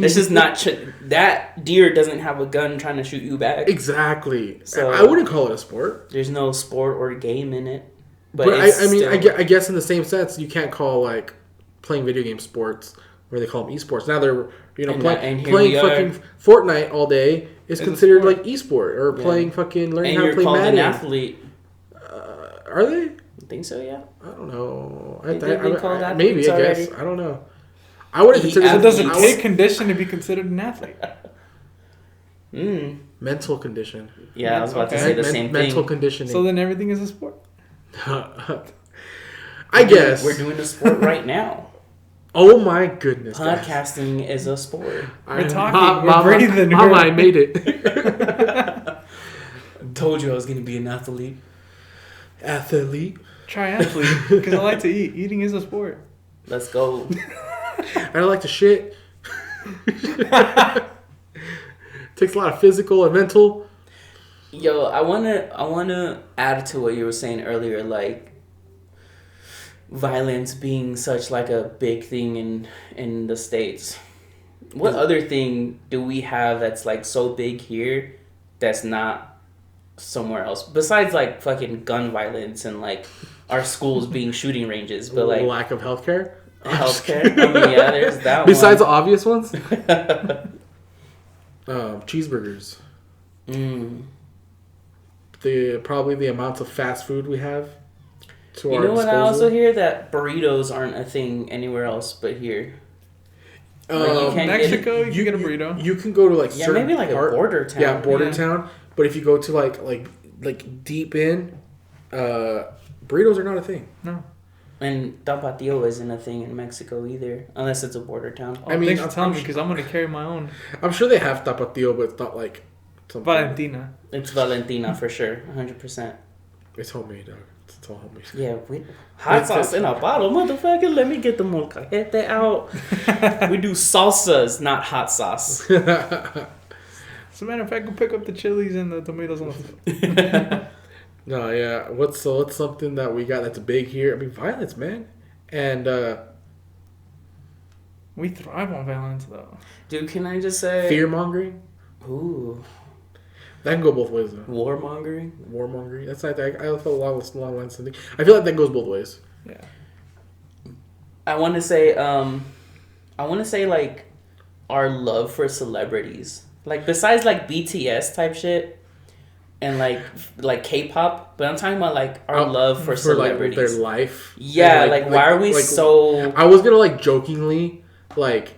[SPEAKER 1] This is not that deer doesn't have a gun trying to shoot you back.
[SPEAKER 2] Exactly. So I wouldn't call it a sport.
[SPEAKER 1] There's no sport or game in it.
[SPEAKER 2] But I guess in the same sense, you can't call like playing video game sports, where they call them esports. Now they're playing fucking Fortnite all day is considered like esport, or playing fucking learning how to play Madden. And you're called an athlete. Are they?
[SPEAKER 1] I think so, yeah.
[SPEAKER 2] I don't know.
[SPEAKER 1] Maybe,
[SPEAKER 2] I guess. I don't know. I wouldn't consider it.
[SPEAKER 3] So does it take condition to be considered an athlete?
[SPEAKER 2] Mental condition.
[SPEAKER 1] Yeah, I was about to say the same thing.
[SPEAKER 2] Mental conditioning.
[SPEAKER 3] So then everything is a sport?
[SPEAKER 2] I guess.
[SPEAKER 1] We're doing a sport right now.
[SPEAKER 2] Oh my goodness.
[SPEAKER 1] Podcasting is a sport.
[SPEAKER 3] We're talking. We're breathing.
[SPEAKER 2] Mama, I made it.
[SPEAKER 1] Told you I was going to be an athlete.
[SPEAKER 3] Triathlete. Because I like to eat. Eating is a sport.
[SPEAKER 1] Let's go.
[SPEAKER 2] I don't like to shit. Takes a lot of physical and mental.
[SPEAKER 1] Yo, I wanna add to what you were saying earlier, like violence being such like a big thing in the States. What other thing do we have that's like so big here that's not somewhere else besides like fucking gun violence and like our schools being shooting ranges, but like
[SPEAKER 2] lack of healthcare.
[SPEAKER 1] Healthcare. I mean, yeah, there's that.
[SPEAKER 2] Besides the obvious ones, cheeseburgers. Probably the amounts of fast food we have.
[SPEAKER 1] To you know what? I also hear that burritos aren't a thing anywhere else but here.
[SPEAKER 3] Like Mexico, you can get a burrito.
[SPEAKER 2] You can go to like certain
[SPEAKER 1] maybe like a border town.
[SPEAKER 2] Yeah, border town. But if you go to like deep in, burritos are not a thing.
[SPEAKER 3] No.
[SPEAKER 1] And tapatio isn't a thing in Mexico either, unless it's a border town.
[SPEAKER 3] Oh, I mean, thanks for telling me because I'm gonna carry my own.
[SPEAKER 2] I'm sure they have tapatio, but it's not like
[SPEAKER 3] Valentina.
[SPEAKER 1] It's Valentina for sure, 100%.
[SPEAKER 2] It's homemade, dog. It's all homemade.
[SPEAKER 1] Yeah, hot sauce in a bottle, motherfucker. Let me get the molcajete out. We do salsas, not hot sauce.
[SPEAKER 3] As a matter of fact, go pick up the chilies and the tomatoes on the floor.
[SPEAKER 2] No, yeah. What's something that we got that's big here? I mean, violence, man. And
[SPEAKER 3] we thrive on violence, though.
[SPEAKER 1] Dude, can I just say
[SPEAKER 2] fear mongering?
[SPEAKER 1] Ooh.
[SPEAKER 2] That can go both ways, though.
[SPEAKER 1] Warmongering.
[SPEAKER 2] That's like I felt a lot of lines. Something. I feel like that goes both ways.
[SPEAKER 3] Yeah.
[SPEAKER 1] I want to say like our love for celebrities, like besides like BTS type shit and like K-pop, but I'm talking about like our love for celebrities,
[SPEAKER 2] like, their life.
[SPEAKER 1] Yeah, like why are we so?
[SPEAKER 2] I was gonna like jokingly like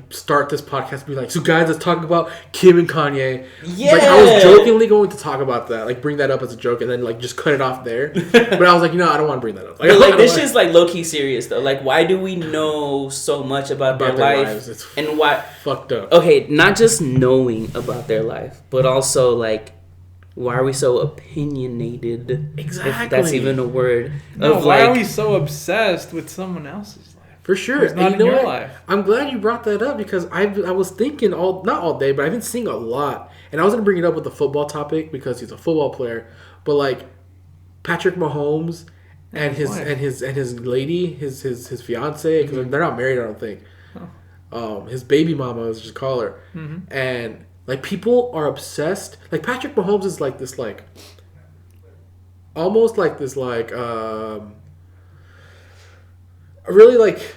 [SPEAKER 2] start this podcast and be like, so guys, let's talk about Kim and Kanye.
[SPEAKER 1] Yeah.
[SPEAKER 2] Like I was jokingly going to talk about that, like bring that up as a joke and then like just cut it off there. But I was like, I don't want to bring that up.
[SPEAKER 1] Like this shit's like low key serious though. Like why do we know so much about their life and why
[SPEAKER 2] fucked up?
[SPEAKER 1] Okay, not just knowing about their life, but also like why are we so opinionated?
[SPEAKER 2] Exactly.
[SPEAKER 1] If that's even a word.
[SPEAKER 3] No, why are we so obsessed with someone else's life?
[SPEAKER 2] For sure.
[SPEAKER 3] It's not in your life.
[SPEAKER 2] I'm glad you brought that up because I was thinking not all day, but I've been seeing a lot. And I was going to bring it up with the football topic because he's a football player. But like Patrick Mahomes and his lady, his fiance, because they're not married, I don't think. Oh. His baby mama, let's just call her. Mm-hmm. And like people are obsessed. Like Patrick Mahomes is like this like almost like this like really like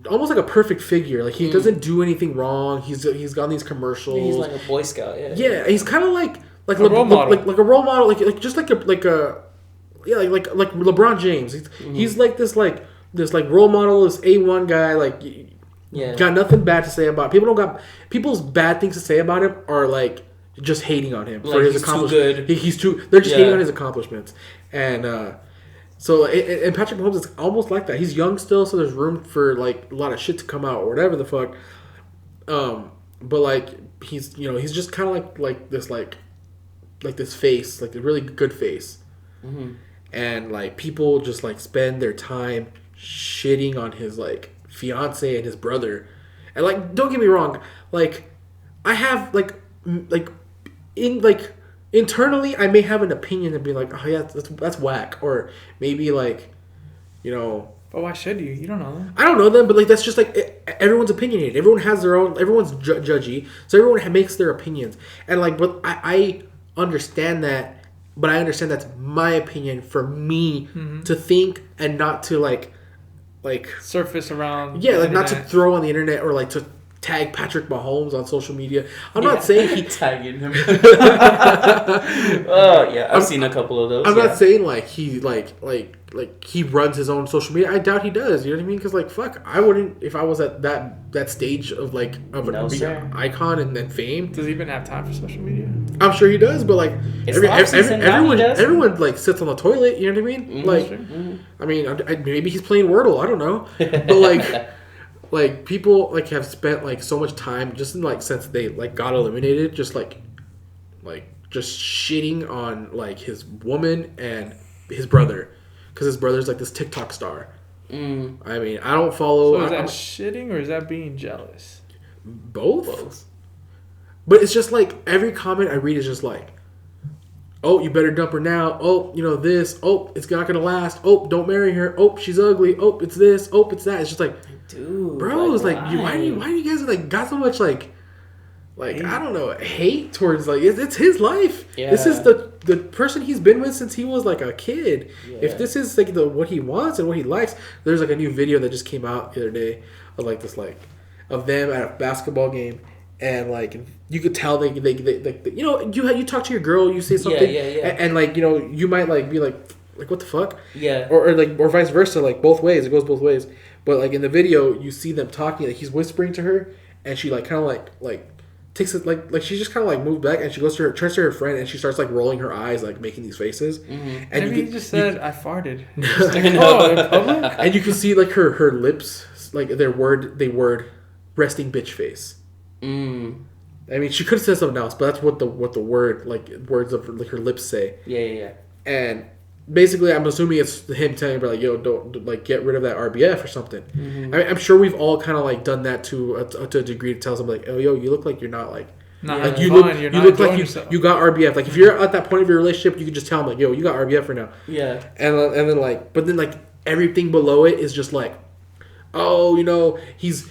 [SPEAKER 2] almost like a perfect figure. Like he doesn't do anything wrong. He's got these commercials.
[SPEAKER 1] He's like a Boy Scout. Yeah.
[SPEAKER 2] Yeah, he's kind of like
[SPEAKER 3] a role model.
[SPEAKER 2] Like a role model. Like just like LeBron James. He's like this role model. This A1 guy. Like got nothing bad to say about. People's bad things to say about him are like just hating on him for his accomplishments. He's too. They're just hating on his accomplishments and. So, and Patrick Mahomes is almost like that. He's young still, so there's room for, like, a lot of shit to come out or whatever the fuck. But, like, he's just kind of like this face, like a really good face. Mm-hmm. And, like, people just, like, spend their time shitting on his, like, fiance and his brother. And, like, don't get me wrong. Like, I have, internally, I may have an opinion and be like, oh yeah, that's whack, or maybe like,
[SPEAKER 3] But why should you? You don't know them.
[SPEAKER 2] I don't know them, but like that's just like everyone's opinionated. Everyone has their own. Everyone's judgy, so everyone makes their opinions. And like, but I understand that, but I understand that's my opinion for me to think and not to like
[SPEAKER 3] surface around.
[SPEAKER 2] Yeah, like not to throw on the internet or like to tag Patrick Mahomes on social media. I'm not saying he
[SPEAKER 1] tagging him. Oh yeah, I've seen a couple of those.
[SPEAKER 2] I'm not saying like he like he runs his own social media. I doubt he does. You know what I mean? Because like fuck, I wouldn't if I was at that stage of like of an icon and then fame.
[SPEAKER 3] Does he even have time for social media?
[SPEAKER 2] I'm sure he does, but like everyone like sits on the toilet. You know what I mean? I mean, maybe he's playing Wordle. I don't know, but like. Like people like have spent like so much time just in like since they like got eliminated, just like just shitting on like his woman and his brother, because his brother's like this TikTok star. I mean, I don't follow.
[SPEAKER 3] So is that shitting or is that being jealous?
[SPEAKER 2] Both. But it's just like every comment I read is just like, oh, you better dump her now. Oh, this. Oh, it's not gonna last. Oh, don't marry her. Oh, she's ugly. Oh, it's this. Oh, it's that. It's just like. Dude, bro, it's like why do you guys like got so much like like I don't know, hate towards like it's his life.
[SPEAKER 1] Yeah.
[SPEAKER 2] This is the person he's been with since he was like a kid.
[SPEAKER 1] Yeah.
[SPEAKER 2] If this is like what he wants and what he likes, there's like a new video that just came out the other day of like this like of them at a basketball game, and like you could tell they you know you talk to your girl, you say something, and like you know you might like be like what the fuck, or vice versa, like both ways, it goes both ways. But like in the video you see them talking, like he's whispering to her, and she like kind of like takes it like she just kind of like moved back, and she turns to her friend, and she starts like rolling her eyes, like making these faces.
[SPEAKER 3] And maybe he just said I farted.
[SPEAKER 2] And you can see like her lips, like they word resting bitch face. I mean, she could have said something else, but that's what the word, like words of like her lips say.
[SPEAKER 1] Yeah.
[SPEAKER 2] And basically, I'm assuming it's him telling her like, "Yo, don't like get rid of that RBF or something." I'm sure we've all kind of like done that to a degree to tell somebody like, "Oh, yo, you look like you're not like." Like you look like you got RBF. Like if you're at that point of your relationship, you can just tell them like, "Yo, you got RBF right now."
[SPEAKER 1] Yeah.
[SPEAKER 2] And then like, but then like everything below it is just like, "Oh, you know, he's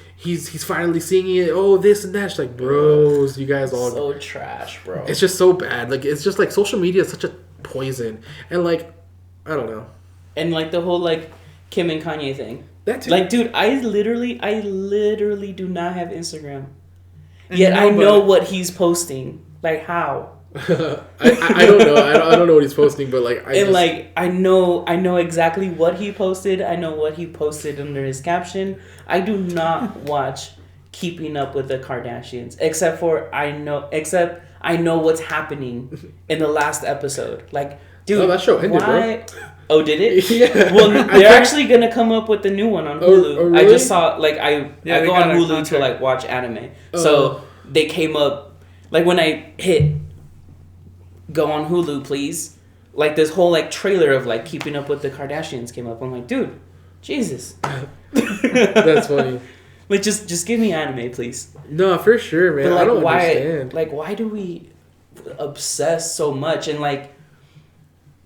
[SPEAKER 2] finally seeing it. Oh, this and that." It's like, bros, you guys all
[SPEAKER 1] so trash, bro.
[SPEAKER 2] It's just so bad. Like it's just like social media is such a poison, and like I don't know.
[SPEAKER 1] And like the whole like Kim and Kanye thing.
[SPEAKER 2] That too.
[SPEAKER 1] Like, dude, I literally do not have Instagram. And yet I know what he's posting. Like how?
[SPEAKER 2] I don't know. I don't know what he's posting, but like
[SPEAKER 1] I know exactly what he posted. I know what he posted under his caption. I do not watch Keeping Up with the Kardashians, except I know what's happening in the last episode. Like, dude,
[SPEAKER 2] that show ended, bro.
[SPEAKER 1] Oh, did it?
[SPEAKER 2] Yeah.
[SPEAKER 1] Well, they're actually gonna come up with the new one on Hulu.
[SPEAKER 2] Oh, really?
[SPEAKER 1] I just saw like I go on Hulu
[SPEAKER 3] contract
[SPEAKER 1] to like watch anime. So they came up like when I hit go on Hulu, please. Like this whole like trailer of like Keeping Up with the Kardashians came up. I'm like, dude, Jesus.
[SPEAKER 2] That's funny.
[SPEAKER 1] Like just give me anime, please.
[SPEAKER 2] No, for sure, man.
[SPEAKER 1] But, like,
[SPEAKER 2] I don't understand.
[SPEAKER 1] Like why do we obsess so much? And like,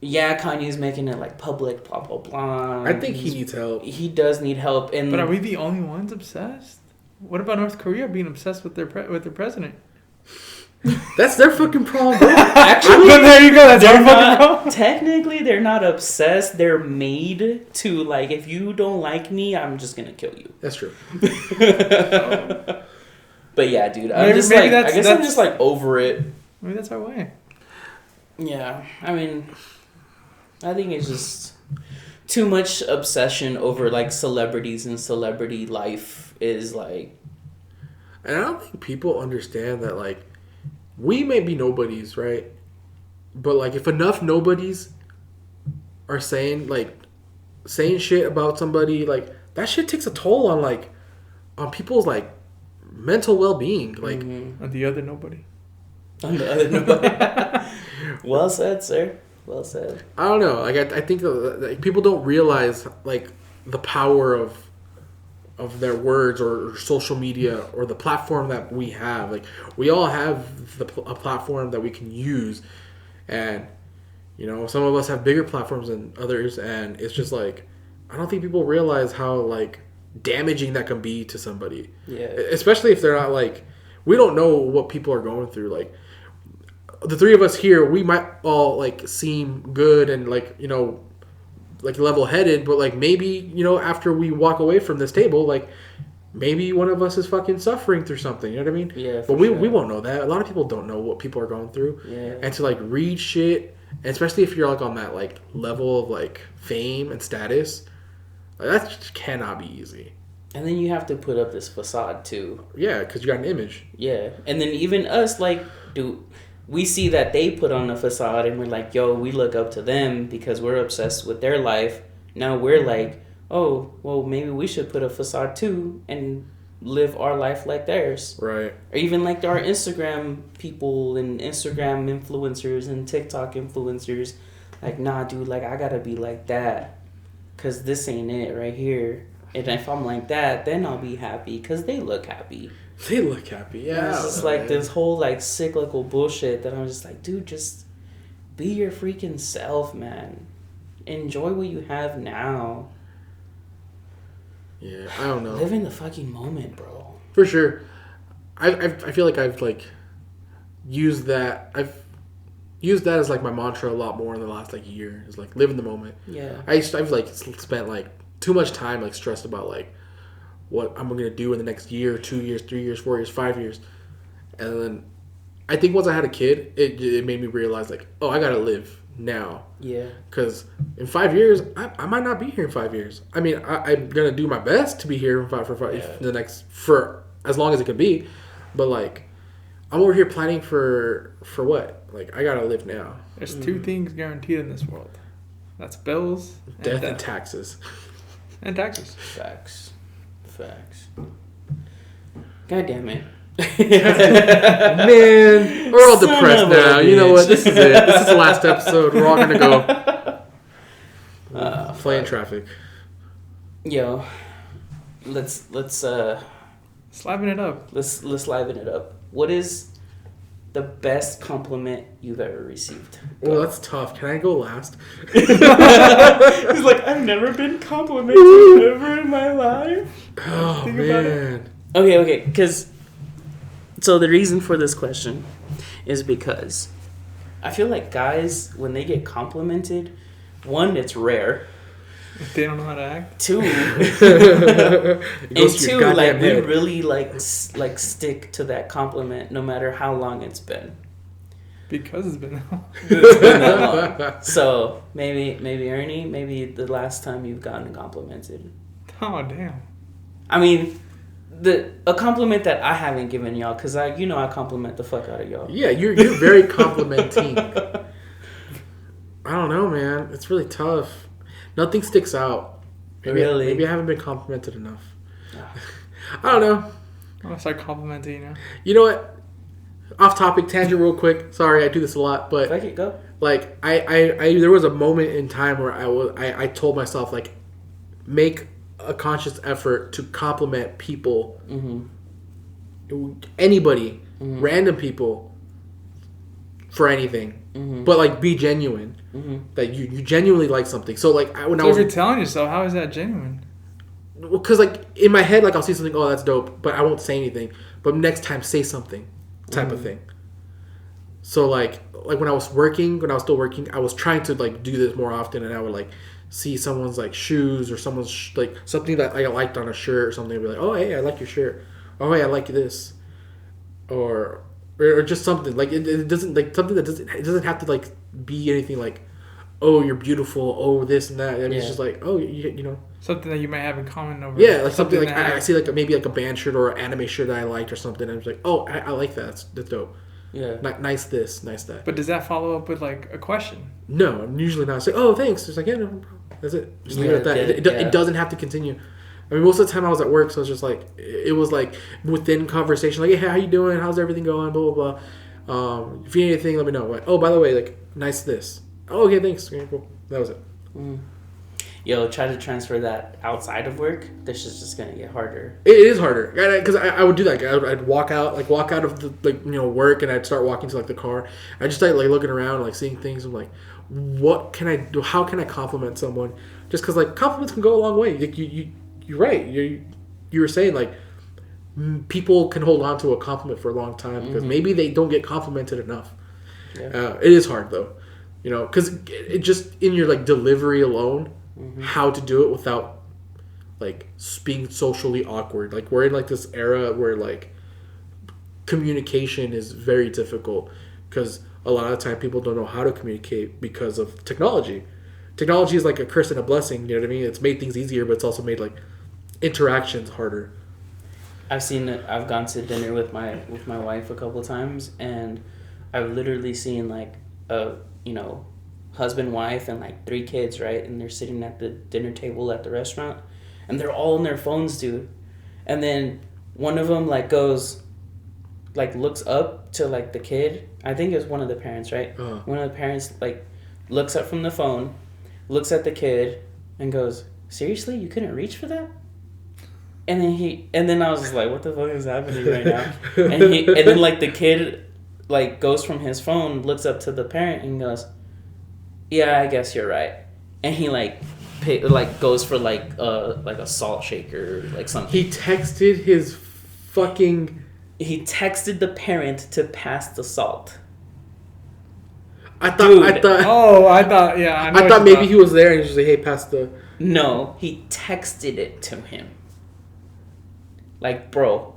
[SPEAKER 1] yeah, Kanye's making it like public, blah blah blah.
[SPEAKER 2] I think he needs help.
[SPEAKER 1] He does need help. And
[SPEAKER 3] but are we the only ones obsessed? What about North Korea being obsessed with their president?
[SPEAKER 2] That's their fucking problem, bro.
[SPEAKER 1] Actually,
[SPEAKER 3] there you go. That's our fucking problem.
[SPEAKER 1] Technically, they're not obsessed. They're made to like. If you don't like me, I'm just gonna kill you.
[SPEAKER 2] That's true.
[SPEAKER 1] But yeah, dude, I'm just like. I guess I'm just like over it.
[SPEAKER 3] Maybe that's our way.
[SPEAKER 1] Yeah, I mean, I think it's just too much obsession over like celebrities and celebrity life is like.
[SPEAKER 2] And I don't think people understand that like. We may be nobodies, right? But like, if enough nobodies are saying shit about somebody, like that shit takes a toll on people's like mental well-being. Like
[SPEAKER 3] on the other nobody.
[SPEAKER 1] On the other nobody. Well said, sir. Well said.
[SPEAKER 2] I don't know. Like I think that people don't realize like the power of their words or social media or the platform that we have. Like we all have a platform that we can use, and you know some of us have bigger platforms than others, and it's just like I don't think people realize how like damaging that can be to somebody.
[SPEAKER 1] Yeah.
[SPEAKER 2] Especially if they're not like we don't know what people are going through. Like the three of us here, we might all like seem good and like you know. Like level-headed, but like maybe you know after we walk away from this table, like maybe one of us is fucking suffering through something. You know what I mean?
[SPEAKER 1] Yeah.
[SPEAKER 2] But we won't know that. A lot of people don't know what people are going through.
[SPEAKER 1] Yeah.
[SPEAKER 2] And to like read shit, and especially if you're like on that like level of like fame and status, like, that just cannot be easy.
[SPEAKER 1] And then you have to put up this facade too.
[SPEAKER 2] Yeah, because you got an image.
[SPEAKER 1] Yeah, and then even us, like, we see that they put on a facade and we're like, yo, we look up to them because we're obsessed with their life. Now we're like, oh, well, maybe we should put a facade too and live our life like theirs.
[SPEAKER 2] Right.
[SPEAKER 1] Or even like our Instagram people and Instagram influencers and TikTok influencers. Like, nah, dude, like, I gotta be like that because this ain't it right here. And if I'm like that, then I'll be happy because they look happy.
[SPEAKER 2] They look happy, yeah.
[SPEAKER 1] It's just like this whole like cyclical bullshit that I'm just like, dude, just be your freaking self, man. Enjoy what you have now.
[SPEAKER 2] Yeah, I don't know.
[SPEAKER 1] Live in the fucking moment, bro.
[SPEAKER 2] For sure. I feel like I've like used that. I've used that as like my mantra a lot more in the last like year. Is like live in the moment.
[SPEAKER 1] Yeah.
[SPEAKER 2] I've like spent like too much time like stressed about like what I'm gonna do in the next year, 2 years, 3 years, 4 years, 5 years, and then I think once I had a kid, it made me realize like, oh, I gotta live now.
[SPEAKER 1] Yeah.
[SPEAKER 2] Because in 5 years, I might not be here in 5 years. I mean, I'm gonna do my best to be here for as long as it can be, but like, I'm over here planning for what? Like, I gotta live now.
[SPEAKER 3] There's two things guaranteed in this world. That's bills,
[SPEAKER 2] death, and taxes.
[SPEAKER 3] And taxes.
[SPEAKER 1] Facts. God damn it.
[SPEAKER 2] Man, we're all depressed now. You know what? This is it. This is the last episode. We're all gonna go play in traffic.
[SPEAKER 1] Yo, let's
[SPEAKER 3] liven it up.
[SPEAKER 1] Let's liven it up. What is the best compliment you've ever received?
[SPEAKER 2] Well, that's tough. Can I go last?
[SPEAKER 1] He's like, I've never been complimented ever in my life.
[SPEAKER 2] Oh, man.
[SPEAKER 1] Okay, because... So the reason for this question is because I feel like guys, when they get complimented, one, it's rare.
[SPEAKER 3] They don't know how to act.
[SPEAKER 1] Two, and two, like we really like stick to that compliment no matter how long it's been.
[SPEAKER 3] Because it's been
[SPEAKER 1] that long. So maybe Ernie, maybe the last time you've gotten complimented.
[SPEAKER 3] Oh damn.
[SPEAKER 1] I mean, a compliment that I haven't given y'all, because I compliment the fuck out of y'all.
[SPEAKER 2] Yeah, you're very complimenting. I don't know, man. It's really tough. Nothing sticks out. Maybe I haven't been complimented enough. I don't know.
[SPEAKER 3] I'm gonna start complimenting you now.
[SPEAKER 2] You know what? Off topic, tangent real quick. Sorry, I do this a lot, but
[SPEAKER 1] Fuck it, go.
[SPEAKER 2] Like I there was a moment in time where I told myself like, make a conscious effort to compliment people, anybody, random people, for anything, but like be genuine, that you genuinely like something. So like
[SPEAKER 3] if you're telling yourself, how is that genuine?
[SPEAKER 2] Because like in my head, like I'll see something, oh that's dope, but I won't say anything. But next time, say something, type of thing. So like when I was still working, I was trying to like do this more often, and I would like see someone's like shoes or someone's like something that I liked on a shirt or something, and be like, oh hey, I like your shirt. Oh hey, I like this, or just something like it doesn't like something that doesn't have to like be anything like, oh you're beautiful, oh this and that. I mean, it's just like, oh you know,
[SPEAKER 3] something that you might have in common over.
[SPEAKER 2] Yeah, like something like I see like maybe like a band shirt or an anime shirt that I liked or something. And I'm just like, oh I like that. That's dope.
[SPEAKER 1] Yeah.
[SPEAKER 2] Nice this, nice that.
[SPEAKER 3] But does that follow up with like a question?
[SPEAKER 2] No, I'm usually not. I say, oh thanks. It's like, yeah, no, that's it. Just leave it at that. It doesn't have to continue. I mean, most of the time I was at work, so it's just like it was like within conversation, like, hey, how you doing? How's everything going? Blah blah blah. If you need anything, let me know. Like, oh, by the way, like, nice this. Oh, okay, thanks. Okay, cool. That was it.
[SPEAKER 1] Yo, try to transfer that outside of work. This is just gonna get harder.
[SPEAKER 2] It is harder because I would do that. I'd walk out of the work, and I'd start walking to like the car. I just started like looking around, like seeing things. I'm like, what can I do? How can I compliment someone? Just because like compliments can go a long way. Like you're right. You were saying like people can hold on to a compliment for a long time because maybe they don't get complimented enough. Yeah. It is hard though, you know, because it just in your like delivery alone. How to do it without like being socially awkward. Like we're in like this era where like communication is very difficult because a lot of the time people don't know how to communicate because of technology. Technology is like a curse and a blessing, you know what I mean? It's made things easier, but it's also made like interactions harder.
[SPEAKER 1] I've gone to dinner with my wife a couple times, and I've literally seen like husband, wife, and like 3 kids, right? And they're sitting at the dinner table at the restaurant, and they're all on their phones, dude. And then one of them like goes, like looks up to like the kid. I think it's one of the parents, right? One of the parents like looks up from the phone, looks at the kid, and goes, "Seriously, you couldn't reach for that?" And then I was just like, "What the fuck is happening right now?" and then like the kid like goes from his phone, looks up to the parent, and goes, "Yeah, I guess you're right." And he goes for like a salt shaker or like something.
[SPEAKER 2] He texted his fucking
[SPEAKER 1] He texted the parent to pass the salt.
[SPEAKER 2] I thought
[SPEAKER 3] yeah.
[SPEAKER 2] I thought maybe he was there and he was like, hey, pass the.
[SPEAKER 1] No, he texted it to him. Like, bro.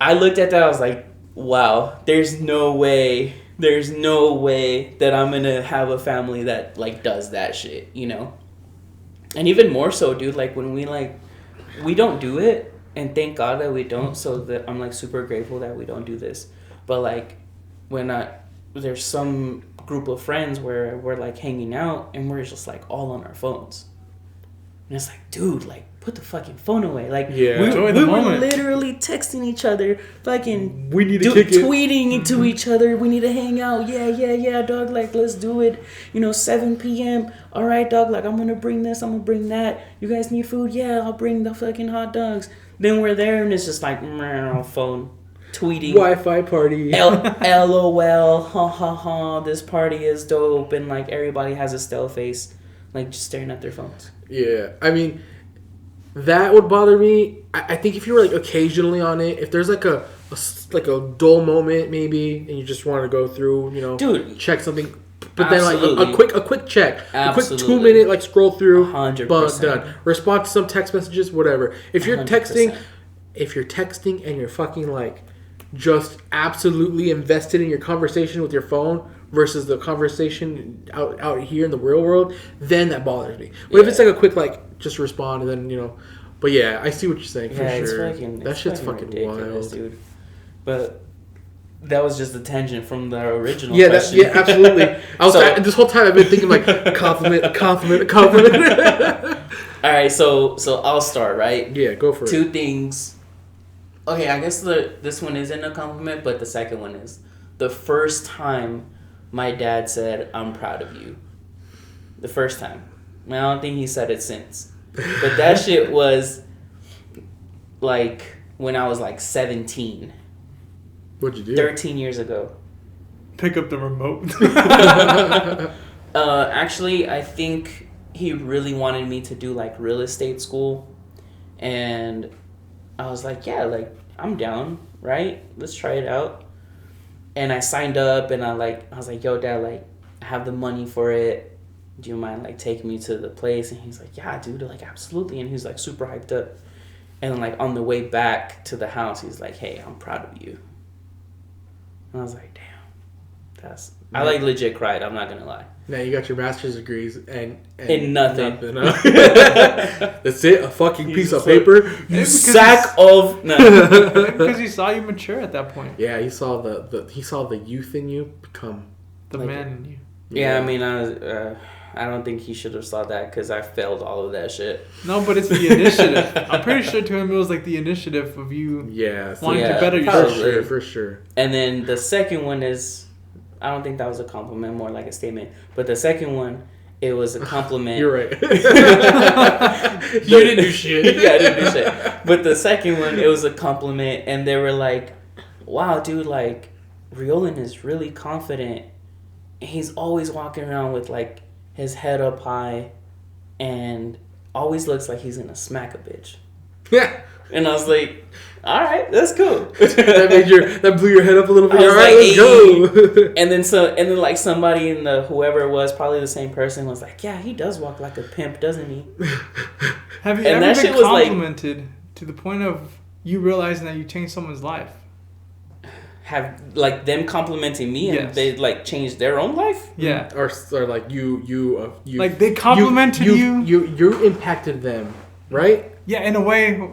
[SPEAKER 1] I looked at that, I was like, wow, there's no way that I'm gonna have a family that, like, does that shit, you know? And even more so, dude, like, when we don't do it, and thank God that we don't, so that I'm, like, super grateful that we don't do this. But, like, there's some group of friends where we're, like, hanging out, and we're just, like, all on our phones. And it's like, dude, like, put the fucking phone away. Like,
[SPEAKER 3] Enjoy
[SPEAKER 1] we
[SPEAKER 3] the
[SPEAKER 1] were
[SPEAKER 3] moment.
[SPEAKER 1] literally texting each other, fucking
[SPEAKER 2] We need to kick it.
[SPEAKER 1] tweeting into each other. We need to hang out. Yeah, dog. Like, let's do it. 7 p.m. All right, dog. Like, I'm gonna bring this. I'm gonna bring that. You guys need food? Yeah, I'll bring the fucking hot dogs. Then we're there, and it's just like phone, tweeting.
[SPEAKER 2] Wi-Fi party.
[SPEAKER 1] LOL. Ha ha ha. This party is dope, and like everybody has a stale face, like just staring at their phones.
[SPEAKER 2] Yeah, I mean, that would bother me. I think if you were like occasionally on it, if there's like a dull moment maybe, and you just want to go through,
[SPEAKER 1] Dude,
[SPEAKER 2] check something, but then
[SPEAKER 1] absolutely.
[SPEAKER 2] like a quick check,
[SPEAKER 1] Absolutely.
[SPEAKER 2] a quick 2-minute like scroll through,
[SPEAKER 1] 100%.
[SPEAKER 2] but done. Respond to some text messages, whatever. If you're
[SPEAKER 1] 100%.
[SPEAKER 2] texting and you're fucking like just absolutely invested in your conversation with your phone versus the conversation out here in the real world, then that bothers me. But if it's like a quick like just respond and then but yeah, I see what you're saying for sure. That shit's fucking wild,
[SPEAKER 1] dude. But that was just a tangent from the original.
[SPEAKER 2] Yeah,
[SPEAKER 1] question.
[SPEAKER 2] Absolutely. This whole time I've been thinking like a compliment.
[SPEAKER 1] All right, so I'll start, right?
[SPEAKER 2] Yeah, go for it.
[SPEAKER 1] 2 things. Okay, I guess this one isn't a compliment, but the second one is. The first time my dad said, "I'm proud of you." The first time. I don't think he said it since. But that shit was like when I was like 17.
[SPEAKER 2] What'd you do?
[SPEAKER 1] 13 years ago.
[SPEAKER 3] Pick up the remote.
[SPEAKER 1] Actually, I think he really wanted me to do like real estate school. And I was like, yeah, like I'm down, right? Let's try it out. And I signed up and I was like, yo, Dad, like I have the money for it. Do you mind like taking me to the place? And he's like, yeah, dude, like absolutely. And he's like super hyped up. And then like on the way back to the house, he's like, hey, I'm proud of you. And I was like, damn, I like legit cried. I'm not gonna lie.
[SPEAKER 2] Now you got your master's degrees and
[SPEAKER 1] in nothing.
[SPEAKER 2] Huh? That's it. A fucking piece of paper.
[SPEAKER 1] You sack of no.
[SPEAKER 3] Because he saw you mature at that point.
[SPEAKER 2] Yeah, he saw the youth in you become
[SPEAKER 3] the man in you.
[SPEAKER 1] Yeah, I mean, I don't think he should have saw that because I failed all of that shit.
[SPEAKER 3] No, but it's the initiative. I'm pretty sure to him it was like the initiative of you wanting to better yourself.
[SPEAKER 2] For sure.
[SPEAKER 1] And then the second one is, I don't think that was a compliment, more like a statement. But the second one, it was a compliment.
[SPEAKER 2] You're right.
[SPEAKER 1] You didn't do shit. Yeah, I didn't do shit. But the second one, it was a compliment. And they were like, wow, dude, like, Riolan is really confident. He's always walking around with, like, his head up high and always looks like he's gonna smack a bitch.
[SPEAKER 2] Yeah.
[SPEAKER 1] And I was like, all right, that's cool.
[SPEAKER 2] that blew your head up a little bit.
[SPEAKER 1] I
[SPEAKER 2] All
[SPEAKER 1] was
[SPEAKER 2] right,
[SPEAKER 1] like,
[SPEAKER 2] let's go.
[SPEAKER 1] And then like somebody in the whoever it was, probably the same person, was like, yeah, he does walk like a pimp, doesn't he?
[SPEAKER 3] Have you
[SPEAKER 1] And that
[SPEAKER 3] ever
[SPEAKER 1] shit
[SPEAKER 3] been
[SPEAKER 1] was like-
[SPEAKER 3] complimented to the point of you realizing that you changed someone's life?
[SPEAKER 1] Have like them complimenting me and
[SPEAKER 3] Yes.
[SPEAKER 1] they like changed their own life?
[SPEAKER 3] Yeah.
[SPEAKER 2] Or like you
[SPEAKER 3] Like they complimented you.
[SPEAKER 2] You impacted them, right?
[SPEAKER 3] Yeah, in a way.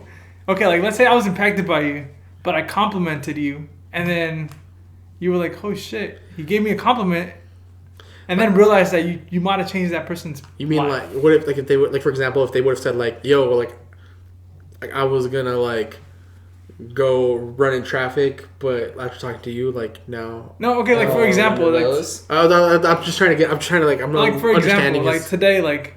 [SPEAKER 3] Okay, like let's say I was impacted by you, but I complimented you, and then you were like, "Oh shit!" He gave me a compliment, and then realized that you might have changed that person's.
[SPEAKER 2] You mean
[SPEAKER 3] life.
[SPEAKER 2] like what if they would, like, for example, if they would have said like, "Yo, like I was gonna like go run in traffic, but after talking to you, like now."
[SPEAKER 3] No, okay, like for example, like
[SPEAKER 2] I'm just trying to I'm not
[SPEAKER 3] like for
[SPEAKER 2] understanding
[SPEAKER 3] example, like today, like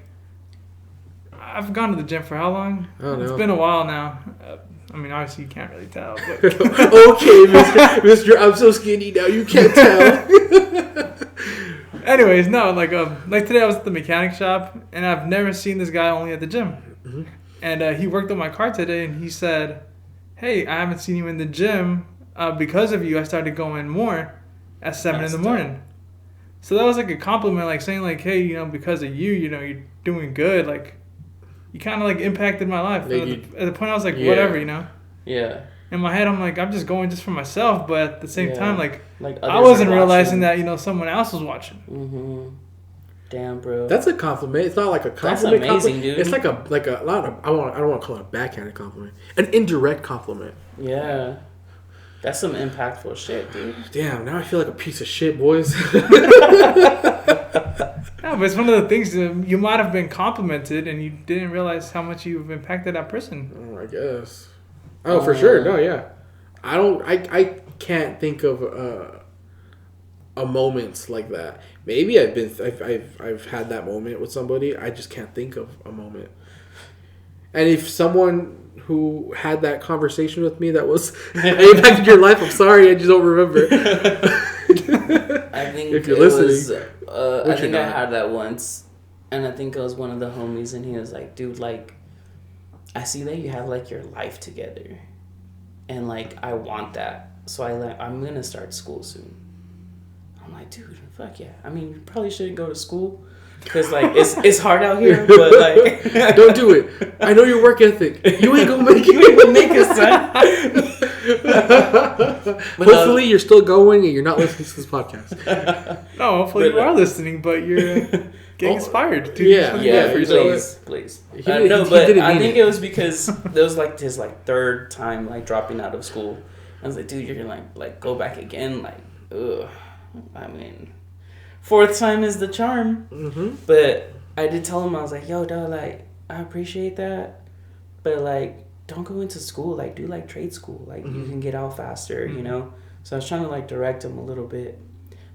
[SPEAKER 3] I've gone to the gym for how long?
[SPEAKER 2] I don't know.
[SPEAKER 3] It's been a while now. I mean, obviously you can't really tell. But
[SPEAKER 2] okay, Mister, I'm so skinny now. You can't tell.
[SPEAKER 3] anyways, no, like today I was at the mechanic shop, and I've never seen this guy only at the gym.
[SPEAKER 2] Mm-hmm.
[SPEAKER 3] And he worked on my car today, and he said, hey, I haven't seen you in the gym. Because of you, I started going more at 7
[SPEAKER 1] That's
[SPEAKER 3] in the morning. So that was like a compliment, like saying like, hey, because of you, you're doing good. Like, you kind of like impacted my life. At the point, I was like, whatever,
[SPEAKER 1] Yeah.
[SPEAKER 3] In my head, I'm like, I'm just going just for myself. But at the same time, like
[SPEAKER 1] others
[SPEAKER 3] I wasn't
[SPEAKER 1] are
[SPEAKER 3] realizing
[SPEAKER 1] watching.
[SPEAKER 3] that, someone else was watching.
[SPEAKER 1] Mm-hmm. Damn, bro.
[SPEAKER 2] That's a compliment. It's not like a compliment.
[SPEAKER 1] That's amazing, dude.
[SPEAKER 2] It's like a lot of. I don't want to call it a backhanded compliment. An indirect compliment.
[SPEAKER 1] Yeah. That's some impactful shit, dude.
[SPEAKER 2] Damn, now I feel like a piece of shit, boys.
[SPEAKER 3] No, but it's one of the things that you might have been complimented and you didn't realize how much you've impacted that person.
[SPEAKER 2] Oh, I guess. Oh, for sure. No, yeah. I can't think of a moments like that. Maybe I've had that moment with somebody. I just can't think of a moment. And if someone who had that conversation with me that was impacted your life, I'm sorry, I just don't remember.
[SPEAKER 1] I think
[SPEAKER 2] if you're listening,
[SPEAKER 1] I think I had that once, and I think it was one of the homies, and he was like, "Dude, like, I see that you have like your life together, and like I want that, so I'm gonna start school soon." I'm like, "Dude, fuck yeah! I mean, you probably shouldn't go to school." Because, like, it's hard out here, but, like...
[SPEAKER 2] Don't do it. I know your work ethic. You ain't gonna make it.
[SPEAKER 1] You ain't gonna make it, son.
[SPEAKER 2] Hopefully, you're still going and you're not listening to this podcast.
[SPEAKER 3] No, hopefully you are listening, but you're getting inspired. To
[SPEAKER 2] Yeah,
[SPEAKER 1] please.
[SPEAKER 2] No,
[SPEAKER 1] but I think it was because it was, like, his, like, third time, like, dropping out of school. I was like, dude, you're gonna, like go back again? Like, ugh. I mean... Fourth time is the charm.
[SPEAKER 2] Mm-hmm.
[SPEAKER 1] But I did tell him, I was like, yo, dog, like, I appreciate that. But, like, don't go into school. Like, do, like, trade school. Like, you can get out faster, So I was trying to, like, direct him a little bit.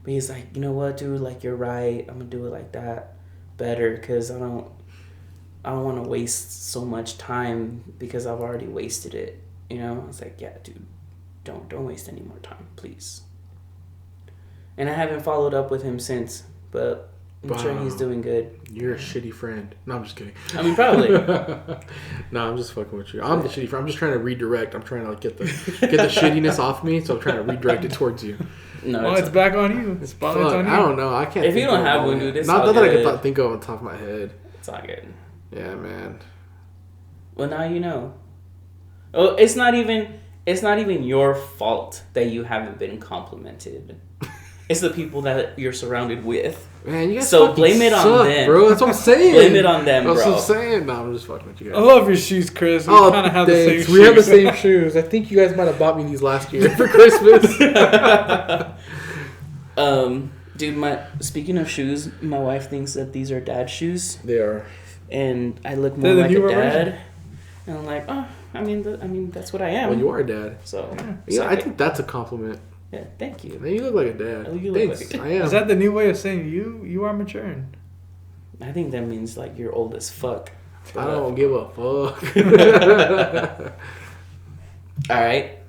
[SPEAKER 1] But he's like, you know what, dude? Like, you're right. I'm going to do it like that better because I don't want to waste so much time because I've already wasted it. I was like, yeah, dude, don't waste any more time, please. And I haven't followed up with him since, but I'm sure he's doing good.
[SPEAKER 2] You're a shitty friend. No, I'm just kidding.
[SPEAKER 1] I mean, probably.
[SPEAKER 2] No, I'm just fucking with you. I'm the shitty friend. I'm just trying to redirect. I'm trying to like get the shittiness off me, so I'm trying to redirect it towards you.
[SPEAKER 3] No, it's back on you. It's on you.
[SPEAKER 2] I don't know. I can't.
[SPEAKER 1] If you don't have one, dude, it's
[SPEAKER 2] not
[SPEAKER 1] all
[SPEAKER 2] that
[SPEAKER 1] good.
[SPEAKER 2] I can think of on top of my head.
[SPEAKER 1] It's all good.
[SPEAKER 2] Yeah, man.
[SPEAKER 1] Well, now you know. Oh, it's not even your fault that you haven't been complimented. It's the people that you're surrounded with.
[SPEAKER 2] Man, you guys
[SPEAKER 1] so blame it on them,
[SPEAKER 2] bro. That's what I'm saying.
[SPEAKER 1] Blame it on them, bro.
[SPEAKER 2] That's what I'm saying. No, I'm just fucking with you guys.
[SPEAKER 3] I love your shoes, Chris. We kind of have the same shoes.
[SPEAKER 2] We have the same shoes. I think you guys might have bought me these last year for Christmas.
[SPEAKER 1] Dude, speaking of shoes, my wife thinks that these are dad shoes.
[SPEAKER 2] They are.
[SPEAKER 1] And I look more like a dad. And I'm like, oh, I mean, that's what I am.
[SPEAKER 2] Well, you are a dad.
[SPEAKER 1] So
[SPEAKER 2] I think that's a compliment.
[SPEAKER 1] Yeah, thank you.
[SPEAKER 2] Man, you look like a dad. Thanks. I am.
[SPEAKER 3] Is that the new way of saying you are maturing?
[SPEAKER 1] I think that means like you're old as fuck.
[SPEAKER 2] I don't give a fuck.
[SPEAKER 1] All right.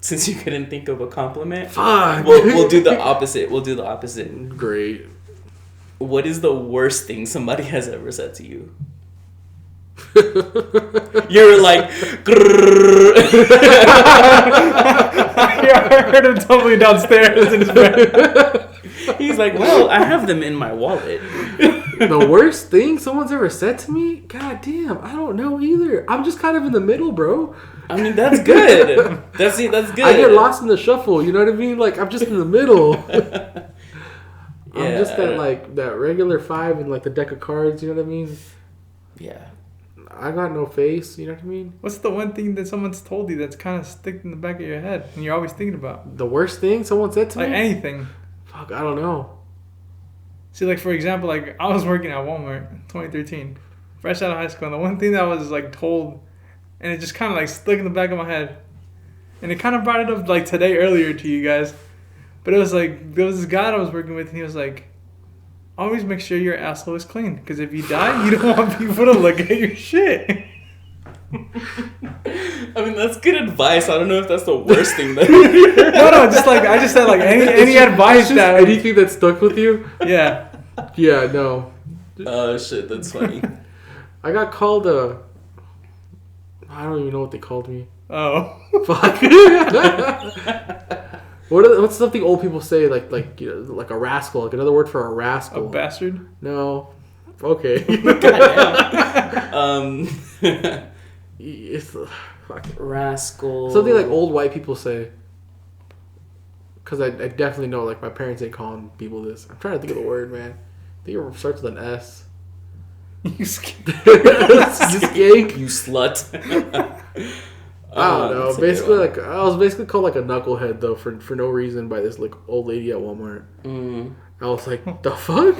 [SPEAKER 1] Since you couldn't think of a compliment,
[SPEAKER 2] fuck.
[SPEAKER 1] We'll do the opposite.
[SPEAKER 2] Great.
[SPEAKER 1] What is the worst thing somebody has ever said to you? You're like,
[SPEAKER 3] I heard him tumbling downstairs in his bed.
[SPEAKER 1] He's like, well, I have them in my wallet.
[SPEAKER 2] The worst thing someone's ever said to me? God damn, I don't know either. I'm just kind of in the middle, bro.
[SPEAKER 1] I mean, that's good. That's good.
[SPEAKER 2] I get lost in the shuffle, you know what I mean? Like, I'm just in the middle. I'm just that regular 5 in like the deck of cards, you know what I mean?
[SPEAKER 1] Yeah.
[SPEAKER 2] I got no face, you know what I mean?
[SPEAKER 3] What's the one thing that someone's told you that's kind of stuck in the back of your head and you're always thinking about?
[SPEAKER 2] The worst thing someone said to me?
[SPEAKER 3] Like anything.
[SPEAKER 2] Fuck, I don't know.
[SPEAKER 3] See, like, for example, like, I was working at Walmart in 2013, fresh out of high school, and the one thing that I was, like, told, and it just kind of, like, stuck in the back of my head, and it kind of brought it up, like, today earlier to you guys, but it was, like, there was this guy that I was working with, and he was, like, always make sure your asshole is clean, because if you die, you don't want people to look at your shit.
[SPEAKER 1] I mean, that's good advice. I don't know if that's the worst thing. That
[SPEAKER 3] No, just like I just said, like any advice that
[SPEAKER 2] anything that stuck with you.
[SPEAKER 3] Yeah.
[SPEAKER 2] Yeah. No.
[SPEAKER 1] Oh shit, that's funny.
[SPEAKER 2] I got called I don't even know what they called me.
[SPEAKER 3] Oh.
[SPEAKER 2] Fuck. What's something old people say like you know, like a rascal? Like another word for a rascal.
[SPEAKER 3] A bastard?
[SPEAKER 2] No. Okay. It's fuck.
[SPEAKER 1] Rascal.
[SPEAKER 2] Something like old white people say. Because I definitely know, like, my parents ain't calling people this. I'm trying to think of the word, man. I think it starts with an S.
[SPEAKER 3] You skank.
[SPEAKER 2] You skank?
[SPEAKER 1] You slut.
[SPEAKER 2] I don't know. Basically, like, I was basically called, like, a knucklehead, though, for no reason by this, like, old lady at Walmart. I was like, the fuck?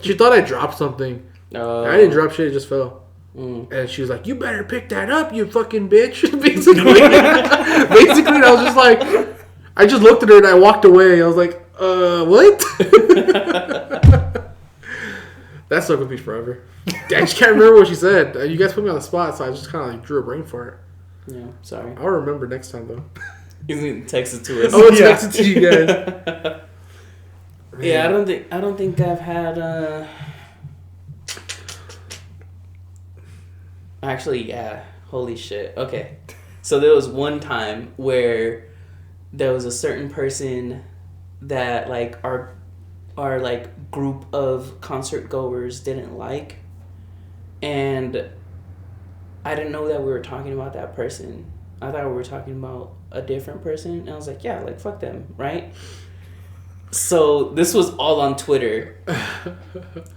[SPEAKER 2] She thought I dropped something. I didn't drop shit, it just fell. And she was like, you better pick that up, you fucking bitch. Basically, and I was just like... I just looked at her and I walked away. I was like, what? That stuck with me forever. I just can't remember what she said. You guys put me on the spot, so I just kind of like drew a brain fart.
[SPEAKER 1] Yeah, sorry.
[SPEAKER 2] I'll remember next time, though.
[SPEAKER 1] You can text it to us.
[SPEAKER 2] Oh, text it to you guys.
[SPEAKER 1] Yeah, I don't think I've had, Actually, yeah. Holy shit. Okay. So there was one time where... there was a certain person that like our like group of concert goers didn't like, and I didn't know that we were talking about that person. I thought we were talking about a different person, and I was like, yeah, like fuck them, right? So this was all on Twitter,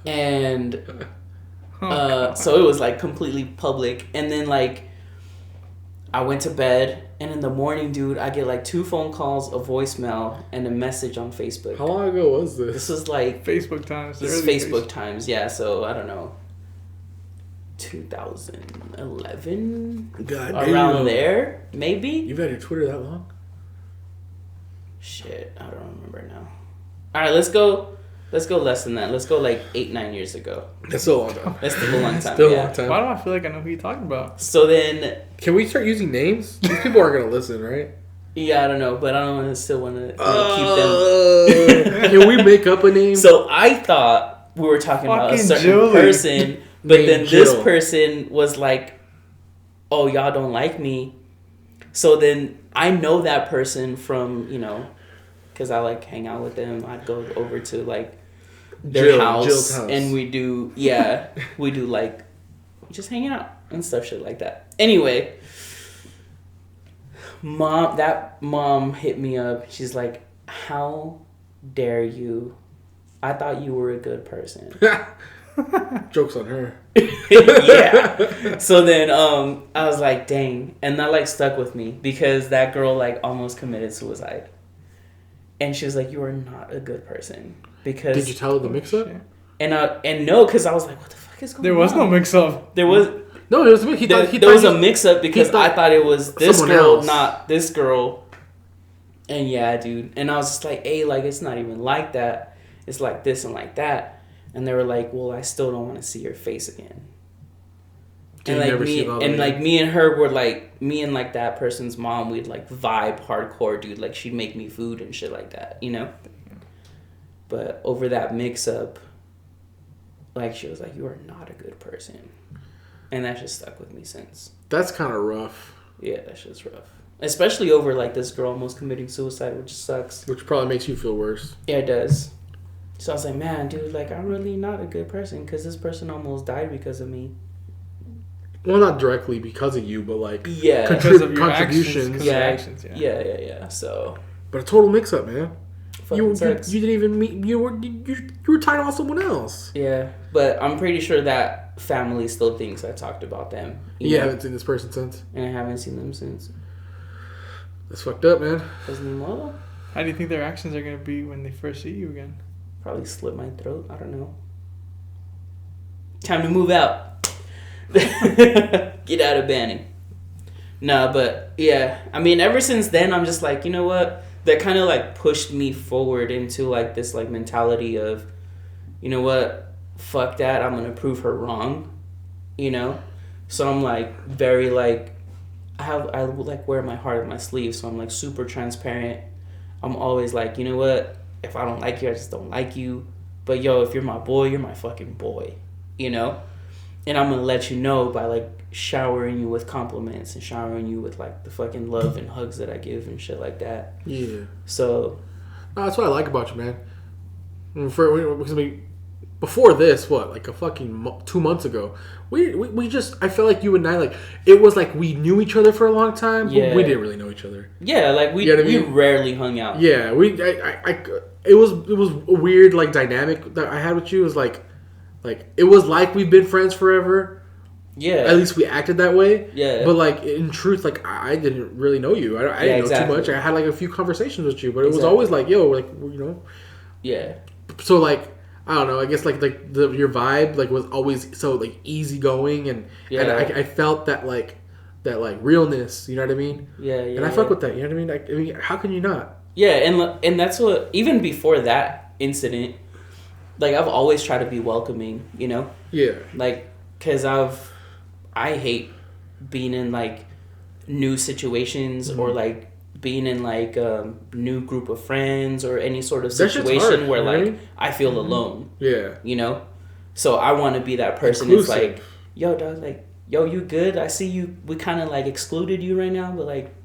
[SPEAKER 1] and so it was like completely public, and then like I went to bed, and in the morning, dude, I get like 2 phone calls, a voicemail, and a message on Facebook.
[SPEAKER 2] How long ago was this?
[SPEAKER 1] This was like...
[SPEAKER 3] Facebook times.
[SPEAKER 1] This is Facebook times, yeah. So, I don't know. 2011?
[SPEAKER 2] God
[SPEAKER 1] around there, maybe?
[SPEAKER 2] You've had your Twitter that long?
[SPEAKER 1] Shit, I don't remember now. Alright, let's go less than that. Let's go like 8-9 years ago.
[SPEAKER 2] That's still a long time.
[SPEAKER 1] That's still a long time.
[SPEAKER 2] Still a long time.
[SPEAKER 3] Why do I feel like I know who you're talking about?
[SPEAKER 1] So then...
[SPEAKER 2] Can we start using names? These people aren't going to listen, right?
[SPEAKER 1] Yeah, I don't know, but I don't still want to keep them.
[SPEAKER 2] Can we make up a name?
[SPEAKER 1] So I thought we were talking about a certain
[SPEAKER 3] Julie.
[SPEAKER 1] person, but then
[SPEAKER 2] Jill.
[SPEAKER 1] this person was like, oh, y'all don't like me. So then I know that person from, you know, because I like hang out with them. I'd go over to like their
[SPEAKER 2] Jill's house.
[SPEAKER 1] And we do like just hanging out and stuff, shit like that. Anyway, mom hit me up. She's like, how dare you? I thought you were a good person.
[SPEAKER 2] Joke's on her.
[SPEAKER 1] Yeah. So then I was like, dang. And that like stuck with me because that girl like almost committed suicide. And she was like, you are not a good person. Because
[SPEAKER 2] did you tell her the mix-up?
[SPEAKER 1] And no, because I was like, what the fuck is going on?
[SPEAKER 3] There was no mix-up.
[SPEAKER 1] There was...
[SPEAKER 2] No, it was me.
[SPEAKER 1] There was a mix-up because I thought it was this girl, not this girl. And yeah, dude. And I was just like, hey, like, it's not even like that. It's like this and like that. And they were like, well, I still don't want to see your face again. And like me and her were like, me and like that person's mom, we'd like vibe hardcore, dude. Like she'd make me food and shit like that, you know? But over that mix-up, like she was like, you are not a good person. And that just stuck with me since.
[SPEAKER 2] That's kind of rough.
[SPEAKER 1] Yeah, that's just rough. Especially over like this girl almost committing suicide, which sucks.
[SPEAKER 2] Which probably makes you feel worse.
[SPEAKER 1] Yeah, it does. So I was like, man, dude, like I'm really not a good person because this person almost died because of me.
[SPEAKER 2] Well, not directly because of you, but like
[SPEAKER 3] because of your
[SPEAKER 2] contributions.
[SPEAKER 3] Actions,
[SPEAKER 1] Yeah. So,
[SPEAKER 2] but a total mix-up, man. You
[SPEAKER 1] sucks.
[SPEAKER 2] didn't even meet. You were tied on someone else.
[SPEAKER 1] Yeah, but I'm pretty sure that family still thinks I talked about them.
[SPEAKER 2] You haven't seen this person since,
[SPEAKER 1] and I haven't seen them since.
[SPEAKER 2] That's fucked up, man.
[SPEAKER 3] How do you think their actions are gonna be when they first see you again?
[SPEAKER 1] Probably slit my throat. I don't know. Time to move out. Get out of Banning. Nah, but yeah. I mean, ever since then, I'm just like, you know what? That kind of like pushed me forward into like this like mentality of, you know what? Fuck that. I'm gonna prove her wrong. You know? So I'm like very like, I like wear my heart on my sleeve. So I'm like super transparent. I'm always like, you know what? If I don't like you, I just don't like you. But yo, if you're my boy, you're my fucking boy. You know? And I'm gonna let you know by like showering you with compliments and showering you with like the fucking love and hugs that I give and shit like that.
[SPEAKER 2] Yeah.
[SPEAKER 1] So
[SPEAKER 2] No, that's what I like about you, man. Before this, like a fucking 2 months ago, we just, I felt like you and I, like, it was like we knew each other for a long time, but we didn't really know each other.
[SPEAKER 1] Yeah, like we rarely hung out.
[SPEAKER 2] Yeah, it was a weird like dynamic that I had with you. It was like it was like we've been friends forever. Yeah. At least we acted that way. Yeah. But like in truth, like I didn't really know you. I didn't know too much. I had like a few conversations with you, but it was always like, yo, like, you know. Yeah. So like, I don't know. I guess like your vibe like was always so like easygoing and I felt that realness. You know what I mean? Yeah. And I fuck with that. You know what I mean? How can you not?
[SPEAKER 1] Yeah, and that's what, even before that incident, like I've always tried to be welcoming. You know? Yeah. Like, cause I hate being in like new situations or like being in like a new group of friends or any sort of situation where like I feel alone. Yeah. You know? So I want to be that person that's like, yo, dog, like, yo, you good? I see you. We kind of like excluded you right now, but like,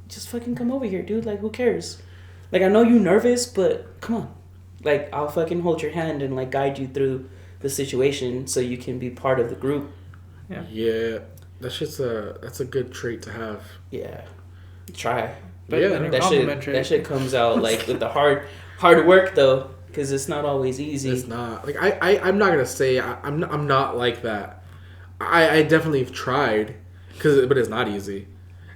[SPEAKER 1] just fucking come over here, dude. Like, who cares? Like, I know you nervous, but come on. Like, I'll fucking hold your hand and like guide you through the situation so you can be part of the group.
[SPEAKER 2] Yeah, that's a good trait to have.
[SPEAKER 1] Yeah, try. But that shit comes out like with the hard work though, because it's not always easy.
[SPEAKER 2] It's not. Like I'm not gonna say I'm not like that. I definitely have tried, but it's not easy.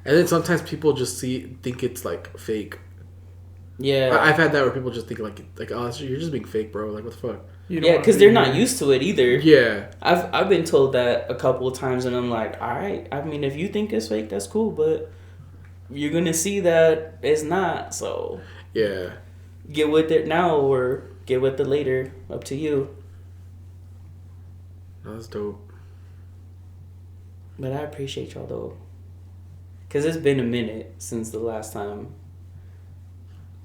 [SPEAKER 2] And then sometimes people just think it's like fake. Yeah, I've had that where people just think like oh, you're just being fake, bro. Like, what the fuck?
[SPEAKER 1] Yeah, because they're not used to it either. Yeah, I've been told that a couple of times, and I'm like, all right. I mean, if you think it's fake, that's cool, but you're gonna see that it's not. So yeah, get with it now or get with it later. Up to you.
[SPEAKER 2] That's dope.
[SPEAKER 1] But I appreciate y'all though, because it's been a minute since the last time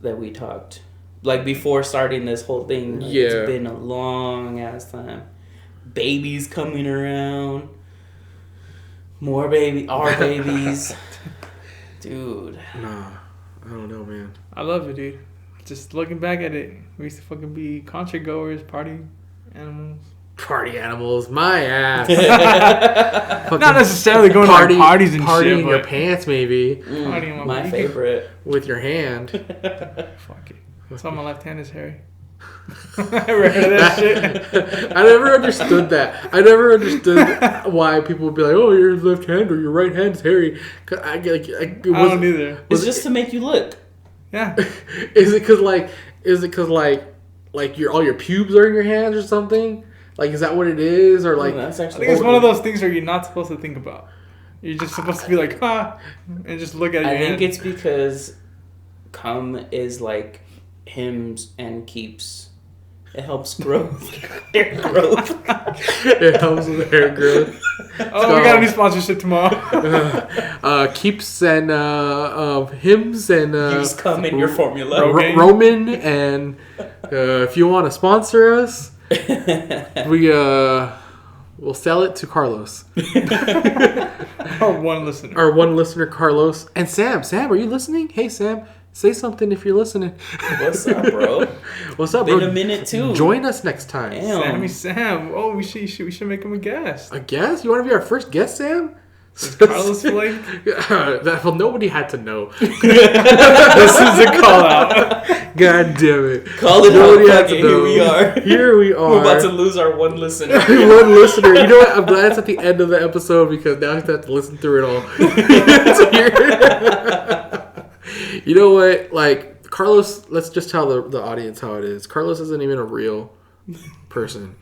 [SPEAKER 1] that we talked. Like, before starting this whole thing, like, it's been a long ass time. Babies coming around. More our babies. Dude.
[SPEAKER 2] Nah, I don't know, man.
[SPEAKER 3] I love it, dude. Just looking back at it, we used to fucking be concert goers, party animals.
[SPEAKER 2] Party animals, my ass.
[SPEAKER 3] Not necessarily going to like parties and
[SPEAKER 2] party
[SPEAKER 3] shit,
[SPEAKER 2] in your pants, maybe.
[SPEAKER 1] My favorite.
[SPEAKER 2] With your hand.
[SPEAKER 3] Fuck it. So my left hand is hairy. Ever heard of that shit?
[SPEAKER 2] I never understood that. I never understood why people would be like, "Oh, your left hand or your right hand is hairy."
[SPEAKER 3] I don't either.
[SPEAKER 1] It's just to make you look.
[SPEAKER 3] Yeah.
[SPEAKER 2] Is it because all your pubes are in your hands or something? Like, is that what it is, or like?
[SPEAKER 3] I think it's one of those things where you're not supposed to think about. You're just supposed to be like, and just look at it.
[SPEAKER 1] I think it's because cum is like hymns and keeps. It helps growth. Hair growth.
[SPEAKER 2] It helps with hair growth.
[SPEAKER 3] Oh, we got a new sponsorship tomorrow.
[SPEAKER 2] Keeps and hymns and
[SPEAKER 1] use cum in your formula.
[SPEAKER 2] Roman, and if you want to sponsor us, we'll sell it to Carlos.
[SPEAKER 3] Our one listener.
[SPEAKER 2] Our one listener, Carlos. And Sam. Sam, are you listening? Hey, Sam. Say something if you're listening.
[SPEAKER 1] What's up, bro?
[SPEAKER 2] What's up, bro?
[SPEAKER 1] Been a minute, too.
[SPEAKER 2] Join us next time.
[SPEAKER 3] Damn. Sam. Oh, we should make him a guest.
[SPEAKER 2] A guest? You want to be our first guest, Sam?
[SPEAKER 3] Carlos Flake?
[SPEAKER 2] Well, nobody had to know.
[SPEAKER 3] This is a call out.
[SPEAKER 2] God damn it.
[SPEAKER 1] Call it nobody out. Here we are.
[SPEAKER 2] Here we are.
[SPEAKER 1] We're about to lose our one listener.
[SPEAKER 2] One listener. You know what? I'm glad it's at the end of the episode because now I have to listen through it all. You know what? Like, Carlos, let's just tell the audience how it is. Carlos isn't even a real person.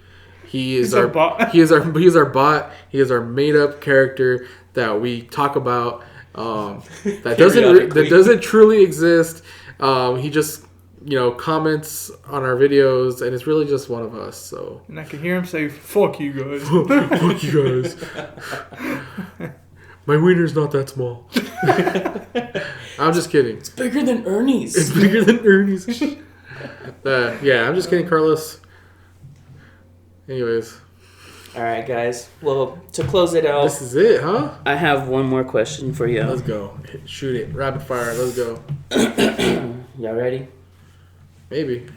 [SPEAKER 2] He's our bot. He is our bot. He is our made up character that we talk about. That doesn't truly exist. He just comments on our videos, and it's really just one of us. So.
[SPEAKER 3] And I can hear him say, "Fuck you guys."
[SPEAKER 2] Fuck you guys. My wiener's not that small. I'm just kidding.
[SPEAKER 1] It's bigger than Ernie's.
[SPEAKER 2] It's bigger than Ernie's. Yeah, I'm just kidding, Carlos. Anyways.
[SPEAKER 1] All right, guys. Well, to close it out,
[SPEAKER 2] This is it, huh?
[SPEAKER 1] I have one more question for you.
[SPEAKER 2] Let's go. Shoot it. Rapid fire. Let's go.
[SPEAKER 1] Y'all ready?
[SPEAKER 2] Maybe.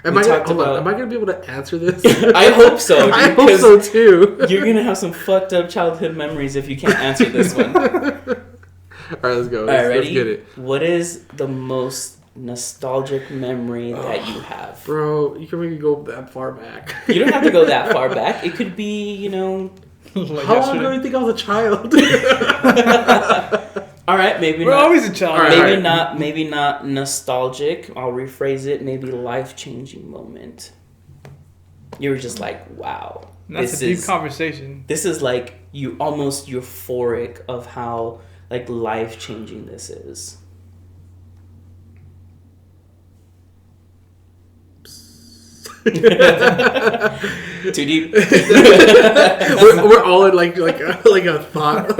[SPEAKER 1] We
[SPEAKER 2] Am I
[SPEAKER 1] talked
[SPEAKER 2] am I gonna be able to answer this?
[SPEAKER 1] I hope so. Dude,
[SPEAKER 2] I hope so too.
[SPEAKER 1] You're gonna have some fucked up childhood memories if you can't answer this one.
[SPEAKER 2] All right, let's go.
[SPEAKER 1] Alright, ready?
[SPEAKER 2] Let's get it.
[SPEAKER 1] What is the most nostalgic memory that you have?
[SPEAKER 2] Bro, you can maybe go that far back.
[SPEAKER 1] You don't have to go that far back. It could be, you know...
[SPEAKER 3] Like
[SPEAKER 2] How long ago do you think I was a child?
[SPEAKER 1] Alright, maybe
[SPEAKER 3] We're
[SPEAKER 1] not.
[SPEAKER 3] always a child.
[SPEAKER 2] Alright.
[SPEAKER 1] Maybe not nostalgic. I'll rephrase it. Maybe life-changing moment. You were just like, wow.
[SPEAKER 3] That's a deep conversation.
[SPEAKER 1] This is like you almost euphoric of how like life-changing this is. Too deep.
[SPEAKER 2] we're all in like a thought,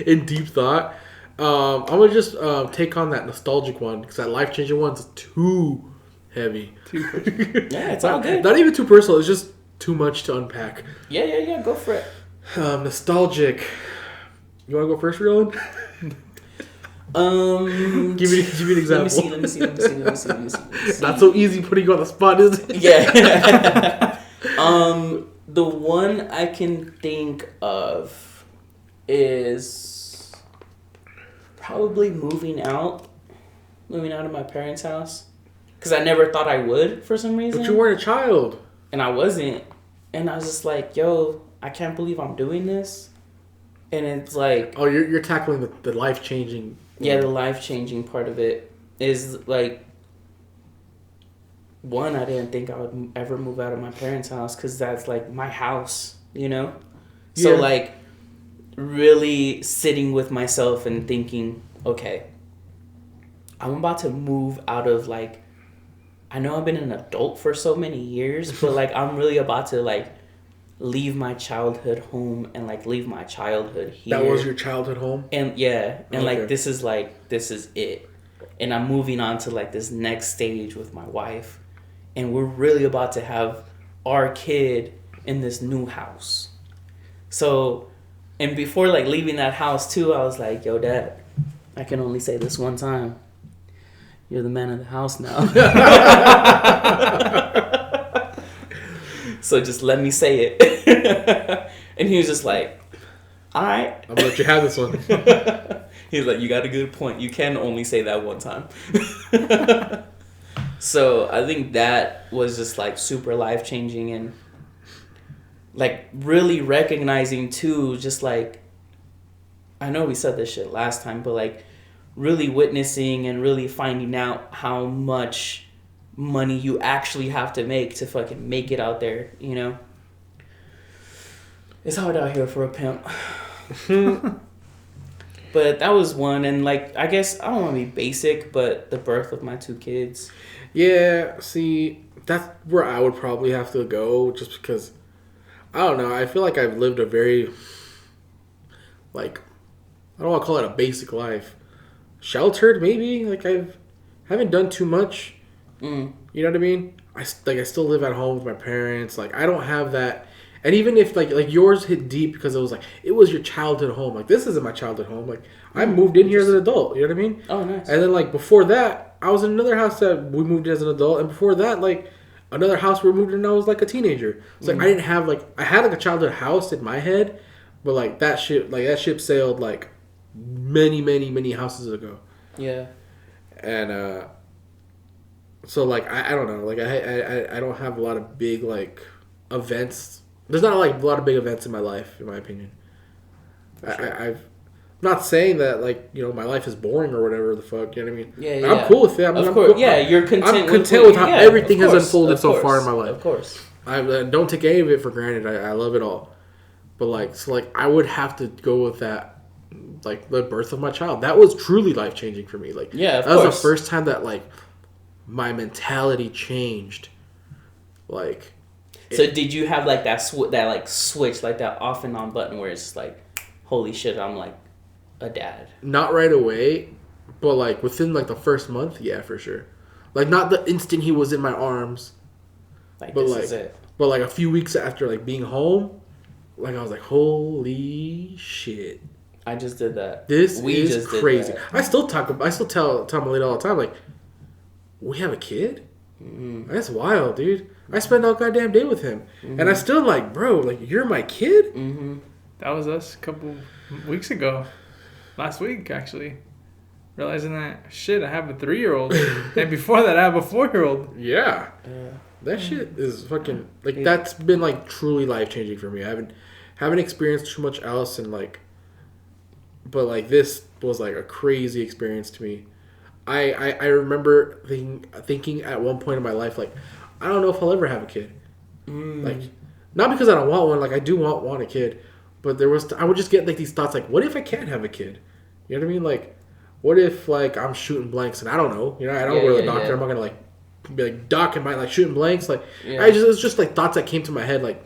[SPEAKER 2] in deep thought. I'm gonna just take on that nostalgic one because that life changing one's too heavy.
[SPEAKER 3] Too personal.
[SPEAKER 1] Yeah, it's all good.
[SPEAKER 2] Not even too personal. It's just too much to unpack.
[SPEAKER 1] Yeah. Go for it.
[SPEAKER 2] Nostalgic. You want to go first, Roland? Give me an example.
[SPEAKER 1] Let me see.
[SPEAKER 2] Not so easy putting you on the spot, is it?
[SPEAKER 1] Yeah. The one I can think of is probably moving out of my parents' house. Because I never thought I would for some reason.
[SPEAKER 2] But you weren't a child.
[SPEAKER 1] And I wasn't. And I was just like, yo, I can't believe I'm doing this. And it's like...
[SPEAKER 2] Oh, you're tackling the life-changing...
[SPEAKER 1] Yeah, the life-changing part of it is like... One, I didn't think I would ever move out of my parents' house because that's like my house, you know? So
[SPEAKER 2] Yeah.
[SPEAKER 1] like really sitting with myself and thinking, okay, I'm about to move out of like... I know I've been an adult for so many years, but like I'm really about to like leave my childhood home and like leave my childhood here.
[SPEAKER 2] That was your childhood home?
[SPEAKER 1] And yeah, and
[SPEAKER 2] Okay.
[SPEAKER 1] this is it. And I'm moving on to like this next stage with my wife. And we're really about to have our kid in this new house. So, and before like leaving that house too, I was like, yo, Dad, I can only say this one time. You're the man of the house now. So just let me say it. And he was just like, all right.
[SPEAKER 2] I'm going to let you have this one.
[SPEAKER 1] He's like, you got a good point. You can only say that one time. So I think that was just like super life-changing and like really recognizing too, just like, I know we said this shit last time, but like really witnessing and really finding out how much money you actually have to make to fucking make it out there, you know? It's hard out here for a pimp. But that was one, and like, I guess, I don't want to be basic, but the birth of my 2 kids.
[SPEAKER 2] Yeah, see, that's where I would probably have to go just because, I don't know, I feel like I've lived a very, like, I don't want to call it a basic life. Sheltered, maybe? Like, haven't done too much.
[SPEAKER 1] Mm.
[SPEAKER 2] You know what I mean? I still live at home with my parents. Like, I don't have that. And even if, like yours hit deep because it was your childhood home. Like, this isn't my childhood home. Like, I moved in here as an adult. You know what I mean?
[SPEAKER 1] Oh, nice.
[SPEAKER 2] And then, like, before that, I was in another house that we moved in as an adult. And before that, like, another house we moved in I was, like, a teenager. It's like, I didn't have, like, I had, like, a childhood house in my head. But, like, that ship sailed, like, many, many, many houses ago.
[SPEAKER 1] Yeah.
[SPEAKER 2] And, so, like, I don't know. Like, I don't have a lot of big, like, events. There's not, like, a lot of big events in my life, in my opinion.
[SPEAKER 1] Sure.
[SPEAKER 2] I'm not saying that, like, you know, my life is boring or whatever the fuck, you know what I mean?
[SPEAKER 1] Yeah.
[SPEAKER 2] I'm cool with it.
[SPEAKER 1] Of course.
[SPEAKER 2] Cool.
[SPEAKER 1] Yeah, you're content.
[SPEAKER 2] I'm content with how everything has unfolded
[SPEAKER 1] of
[SPEAKER 2] so
[SPEAKER 1] course,
[SPEAKER 2] far in my life.
[SPEAKER 1] Of course.
[SPEAKER 2] I don't take any of it for granted. I love it all. But, like, so, like, I would have to go with that, like, the birth of my child. That was truly life-changing for me. Like,
[SPEAKER 1] yeah, of
[SPEAKER 2] that
[SPEAKER 1] course.
[SPEAKER 2] was the first time that, like, my mentality changed. Like...
[SPEAKER 1] So did you have like that switch, like that off and on button where it's like, holy shit, I'm like a dad?
[SPEAKER 2] Not right away, but like within like the first month, yeah, for sure. Like not the instant he was in my arms,
[SPEAKER 1] Like
[SPEAKER 2] but
[SPEAKER 1] this
[SPEAKER 2] like
[SPEAKER 1] is it.
[SPEAKER 2] But like a few weeks after like being home, like I was like, holy shit.
[SPEAKER 1] I just did that.
[SPEAKER 2] This is crazy.
[SPEAKER 1] That.
[SPEAKER 2] I still tell my lady all the time, like, we have a kid? Mm-hmm. That's wild, dude. I spent all goddamn day with him. Mm-hmm. And I still like, bro, like, you're my kid?
[SPEAKER 1] Mm-hmm.
[SPEAKER 3] That was us a couple weeks ago. Last week, actually. Realizing that, shit, I have a 3-year-old. And before that, I have a 4-year-old.
[SPEAKER 2] Yeah. That shit is fucking, like, that's been, like, truly life-changing for me. I haven't experienced too much else, and, like, but, like, this was, like, a crazy experience to me. I remember thinking at one point in my life, like, I don't know if I'll ever have a kid. Like, not because I don't want one, like, I do want a kid, but I would just get, like, these thoughts, like, what if I can't have a kid? You know what I mean? Like, what if, like, I'm shooting blanks and I don't know? You know, I don't go to the doctor. I'm not going to, like, be like, Doc, am I, like, shooting blanks? Like, it's just, like, thoughts that came to my head, like,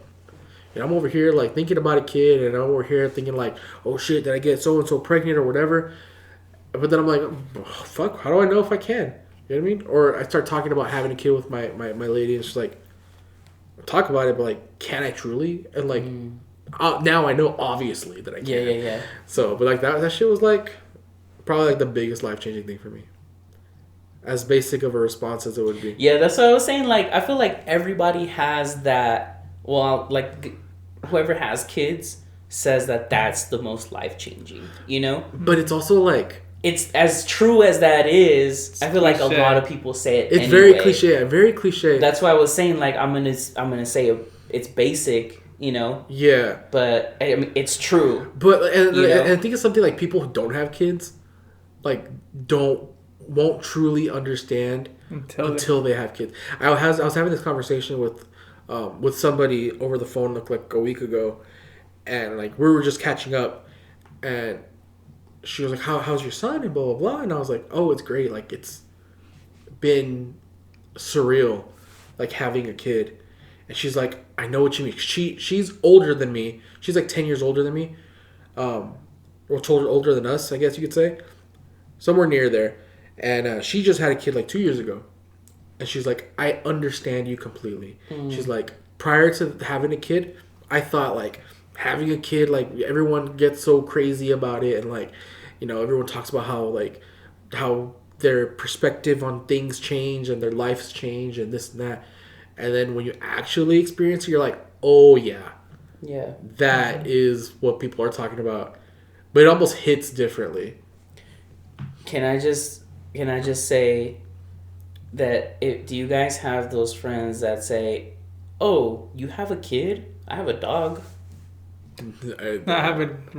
[SPEAKER 2] you know, I'm over here, like, thinking about a kid, and I'm over here thinking, like, oh, shit, did I get so-and-so pregnant or whatever? But then I'm like, oh, fuck, how do I know if I can? You know what I mean? Or I start talking about having a kid with my lady, and she's like, talk about it, but, like, can I truly? And, like, now I know, obviously, that I can.
[SPEAKER 1] Yeah.
[SPEAKER 2] So, but, like, that shit was, like, probably, like, the biggest life-changing thing for me. As basic of a response as it would be.
[SPEAKER 1] Yeah, that's what I was saying. Like, I feel like everybody has that, well, like, whoever has kids says that that's the most life-changing, you know?
[SPEAKER 2] But it's also, like...
[SPEAKER 1] It's as true as that is. I feel like a lot of people say it.
[SPEAKER 2] It's
[SPEAKER 1] anyway.
[SPEAKER 2] very cliche.
[SPEAKER 1] That's why I was saying, like, I'm gonna say it's basic, you know.
[SPEAKER 2] Yeah.
[SPEAKER 1] But I mean, it's true.
[SPEAKER 2] But and I think it's something like people who don't have kids, like, won't truly understand until they have kids. I was having this conversation with somebody over the phone like a week ago, and like we were just catching up, and she was like, how's your son, and blah blah blah, and I was like, oh, it's great. Like, it's been surreal, like, having a kid. And she's like, I know what you mean. She's older than me. She's like 10 years older than me, or older than us, I guess you could say, somewhere near there. And she just had a kid like 2 years ago, and she's like, I understand you completely. She's like, prior to having a kid, I thought, like, having a kid, like, everyone gets so crazy about it, and, like, you know, everyone talks about how their perspective on things change and their lives change and this and that. And then when you actually experience it, you're like, oh yeah, that is what people are talking about. But it almost hits differently.
[SPEAKER 1] Can I just say that do you guys have those friends that say, oh, you have a kid? I have a dog.
[SPEAKER 3] I haven't.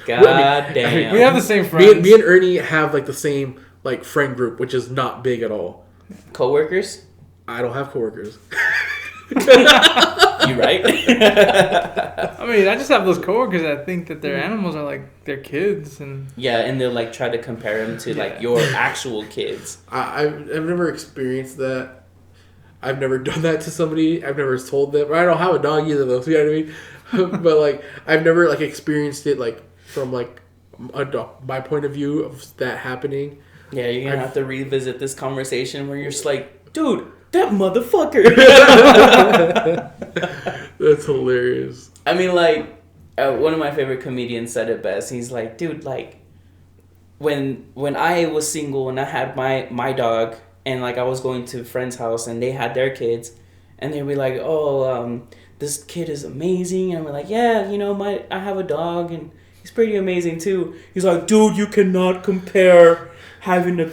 [SPEAKER 1] God damn.
[SPEAKER 3] We have the same friends.
[SPEAKER 2] Me and Ernie have, like, the same, like, friend group, which is not big at all.
[SPEAKER 1] Coworkers?
[SPEAKER 2] I don't have coworkers.
[SPEAKER 1] You right?
[SPEAKER 3] I mean, I just have those coworkers that think that their animals are like their kids, and
[SPEAKER 1] and they'll, like, try to compare them to like your actual kids.
[SPEAKER 2] I've never experienced that. I've never done that to somebody. I've never told them. I don't have a dog either, though. So you know what I mean? But, like, I've never, like, experienced it, like, from, like, my point of view of that happening.
[SPEAKER 1] Yeah, you're gonna have to revisit this conversation where you're just like, dude, that motherfucker.
[SPEAKER 2] That's hilarious.
[SPEAKER 1] I mean, like, one of my favorite comedians said it best. He's like, dude, like, when I was single and I had my dog, and, like, I was going to a friend's house and they had their kids, and they'd be like, oh, this kid is amazing. And we're like, yeah, you know, I have a dog and he's pretty amazing too. He's like, dude, you cannot compare having a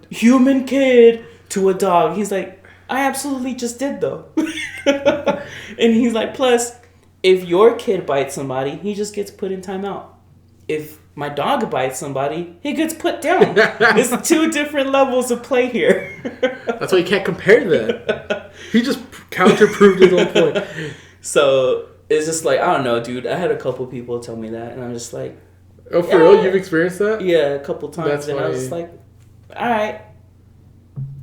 [SPEAKER 1] human kid to a dog. He's like, I absolutely just did, though. And he's like, plus, if your kid bites somebody, he just gets put in timeout. If my dog bites somebody, he gets put down. It's 2 different levels of play here.
[SPEAKER 2] That's why you can't compare that. He just counter-proved his own point.
[SPEAKER 1] So it's just like, I don't know, dude. I had a couple people tell me that, and I'm just like,
[SPEAKER 2] oh, for real? You've experienced that?
[SPEAKER 1] Yeah, a couple times.
[SPEAKER 2] That's
[SPEAKER 1] and
[SPEAKER 2] funny.
[SPEAKER 1] I was like, all right.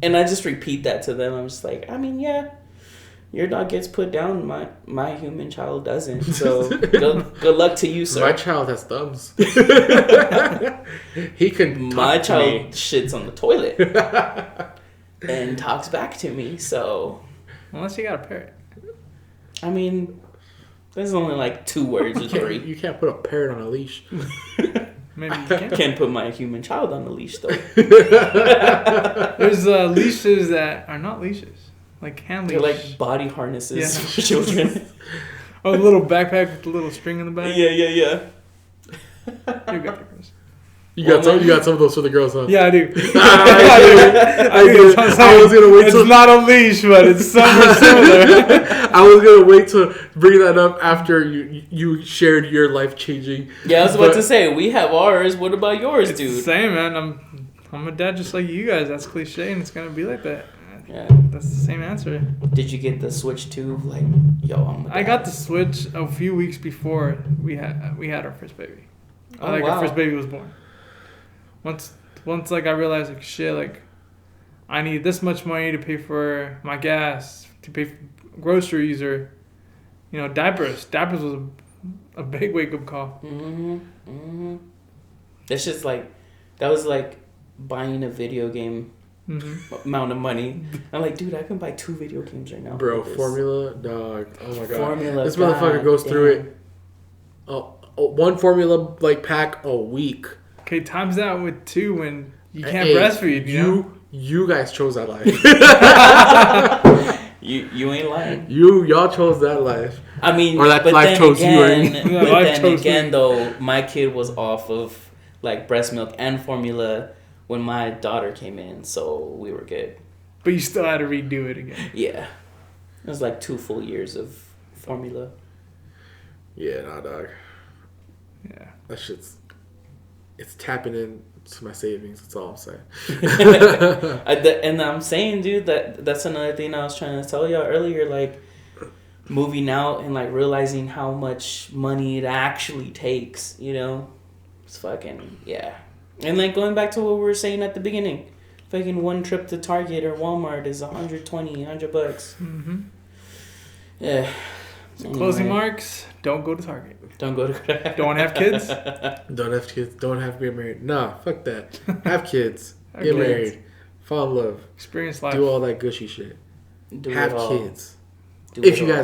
[SPEAKER 1] And I just repeat that to them. I'm just like, I mean, yeah, your dog gets put down. My human child doesn't. So good luck to you, sir.
[SPEAKER 2] My child has thumbs. He can talk
[SPEAKER 1] My
[SPEAKER 2] to
[SPEAKER 1] child
[SPEAKER 2] me.
[SPEAKER 1] shits on the toilet and talks back to me. So
[SPEAKER 3] unless you got a parrot.
[SPEAKER 1] I mean, there's only like 2 words or 3.
[SPEAKER 2] You can't put a parrot on a leash.
[SPEAKER 3] Maybe you can.
[SPEAKER 1] Can't put my human child on the leash though.
[SPEAKER 3] There's leashes that are not leashes, like hand leash.
[SPEAKER 1] They're like body harnesses
[SPEAKER 3] Yeah.
[SPEAKER 1] for children.
[SPEAKER 3] Oh, a little backpack with a little string in the back.
[SPEAKER 1] Yeah.
[SPEAKER 3] You got it, Chris.
[SPEAKER 2] You got some of those for the girls, huh?
[SPEAKER 3] Yeah, I do.
[SPEAKER 2] I do. I was gonna wait till
[SPEAKER 3] it's not a leash, but it's somewhat similar.
[SPEAKER 2] I was gonna wait to bring that up after you shared your life changing.
[SPEAKER 1] Yeah, I was about to say we have ours. What about yours,
[SPEAKER 3] It's
[SPEAKER 1] dude?
[SPEAKER 3] the same, man. I'm a dad just like you guys. That's cliche, and it's gonna be like that.
[SPEAKER 1] Yeah.
[SPEAKER 3] That's the same answer.
[SPEAKER 1] Did you get the Switch too? Like, yo, I'm.
[SPEAKER 3] I got the Switch a few weeks before we had our first baby.
[SPEAKER 1] Oh,
[SPEAKER 3] Our
[SPEAKER 1] wow.
[SPEAKER 3] first baby was born. Once like I realized like shit, like I need this much money to pay for my gas, to pay for groceries, or diapers. Diapers was a big wake up call.
[SPEAKER 1] That's just like, that was like buying a video game amount of money. I'm like, dude, I can buy 2 video games right now.
[SPEAKER 2] Bro,
[SPEAKER 1] This.
[SPEAKER 2] Formula, dog. Oh my god.
[SPEAKER 1] Formula,
[SPEAKER 2] this motherfucker
[SPEAKER 1] god
[SPEAKER 2] goes through
[SPEAKER 1] damn.
[SPEAKER 2] it. One formula like pack a week.
[SPEAKER 3] Okay, times that with 2 when you can't
[SPEAKER 2] Hey,
[SPEAKER 3] breastfeed.
[SPEAKER 2] You guys chose that life.
[SPEAKER 1] You ain't lying.
[SPEAKER 2] Y'all chose that life.
[SPEAKER 1] I mean,
[SPEAKER 2] Or that
[SPEAKER 1] but
[SPEAKER 2] life
[SPEAKER 1] then
[SPEAKER 2] chose you,
[SPEAKER 1] again,
[SPEAKER 2] right?
[SPEAKER 1] but
[SPEAKER 3] Life
[SPEAKER 1] then
[SPEAKER 3] chose
[SPEAKER 1] again,
[SPEAKER 3] me.
[SPEAKER 1] though, my kid was off of like breast milk and formula when my daughter came in, so we were good.
[SPEAKER 3] But you still had to redo it again.
[SPEAKER 1] Yeah, it was like 2 full years of formula.
[SPEAKER 2] Yeah, nah, dog.
[SPEAKER 3] Yeah.
[SPEAKER 2] That shit's... It's tapping into my savings. That's all I'm saying.
[SPEAKER 1] And I'm saying, dude, that's another thing I was trying to tell y'all earlier. Like, moving out and like realizing how much money it actually takes. It's fucking And like going back to what we were saying at the beginning, fucking one trip to Target or Walmart is $120, $100.
[SPEAKER 3] Mm-hmm.
[SPEAKER 1] Yeah.
[SPEAKER 3] So closing marks: don't go to Target.
[SPEAKER 1] Don't go to.
[SPEAKER 3] Don't have kids.
[SPEAKER 2] Don't have kids. Don't have to get married. Nah, fuck that. Have kids.
[SPEAKER 3] Have
[SPEAKER 2] Get
[SPEAKER 3] kids.
[SPEAKER 2] married. Fall in love.
[SPEAKER 3] Experience life.
[SPEAKER 2] Do all that gushy shit. Have kids.
[SPEAKER 1] Do
[SPEAKER 2] If
[SPEAKER 1] it
[SPEAKER 2] you
[SPEAKER 1] all.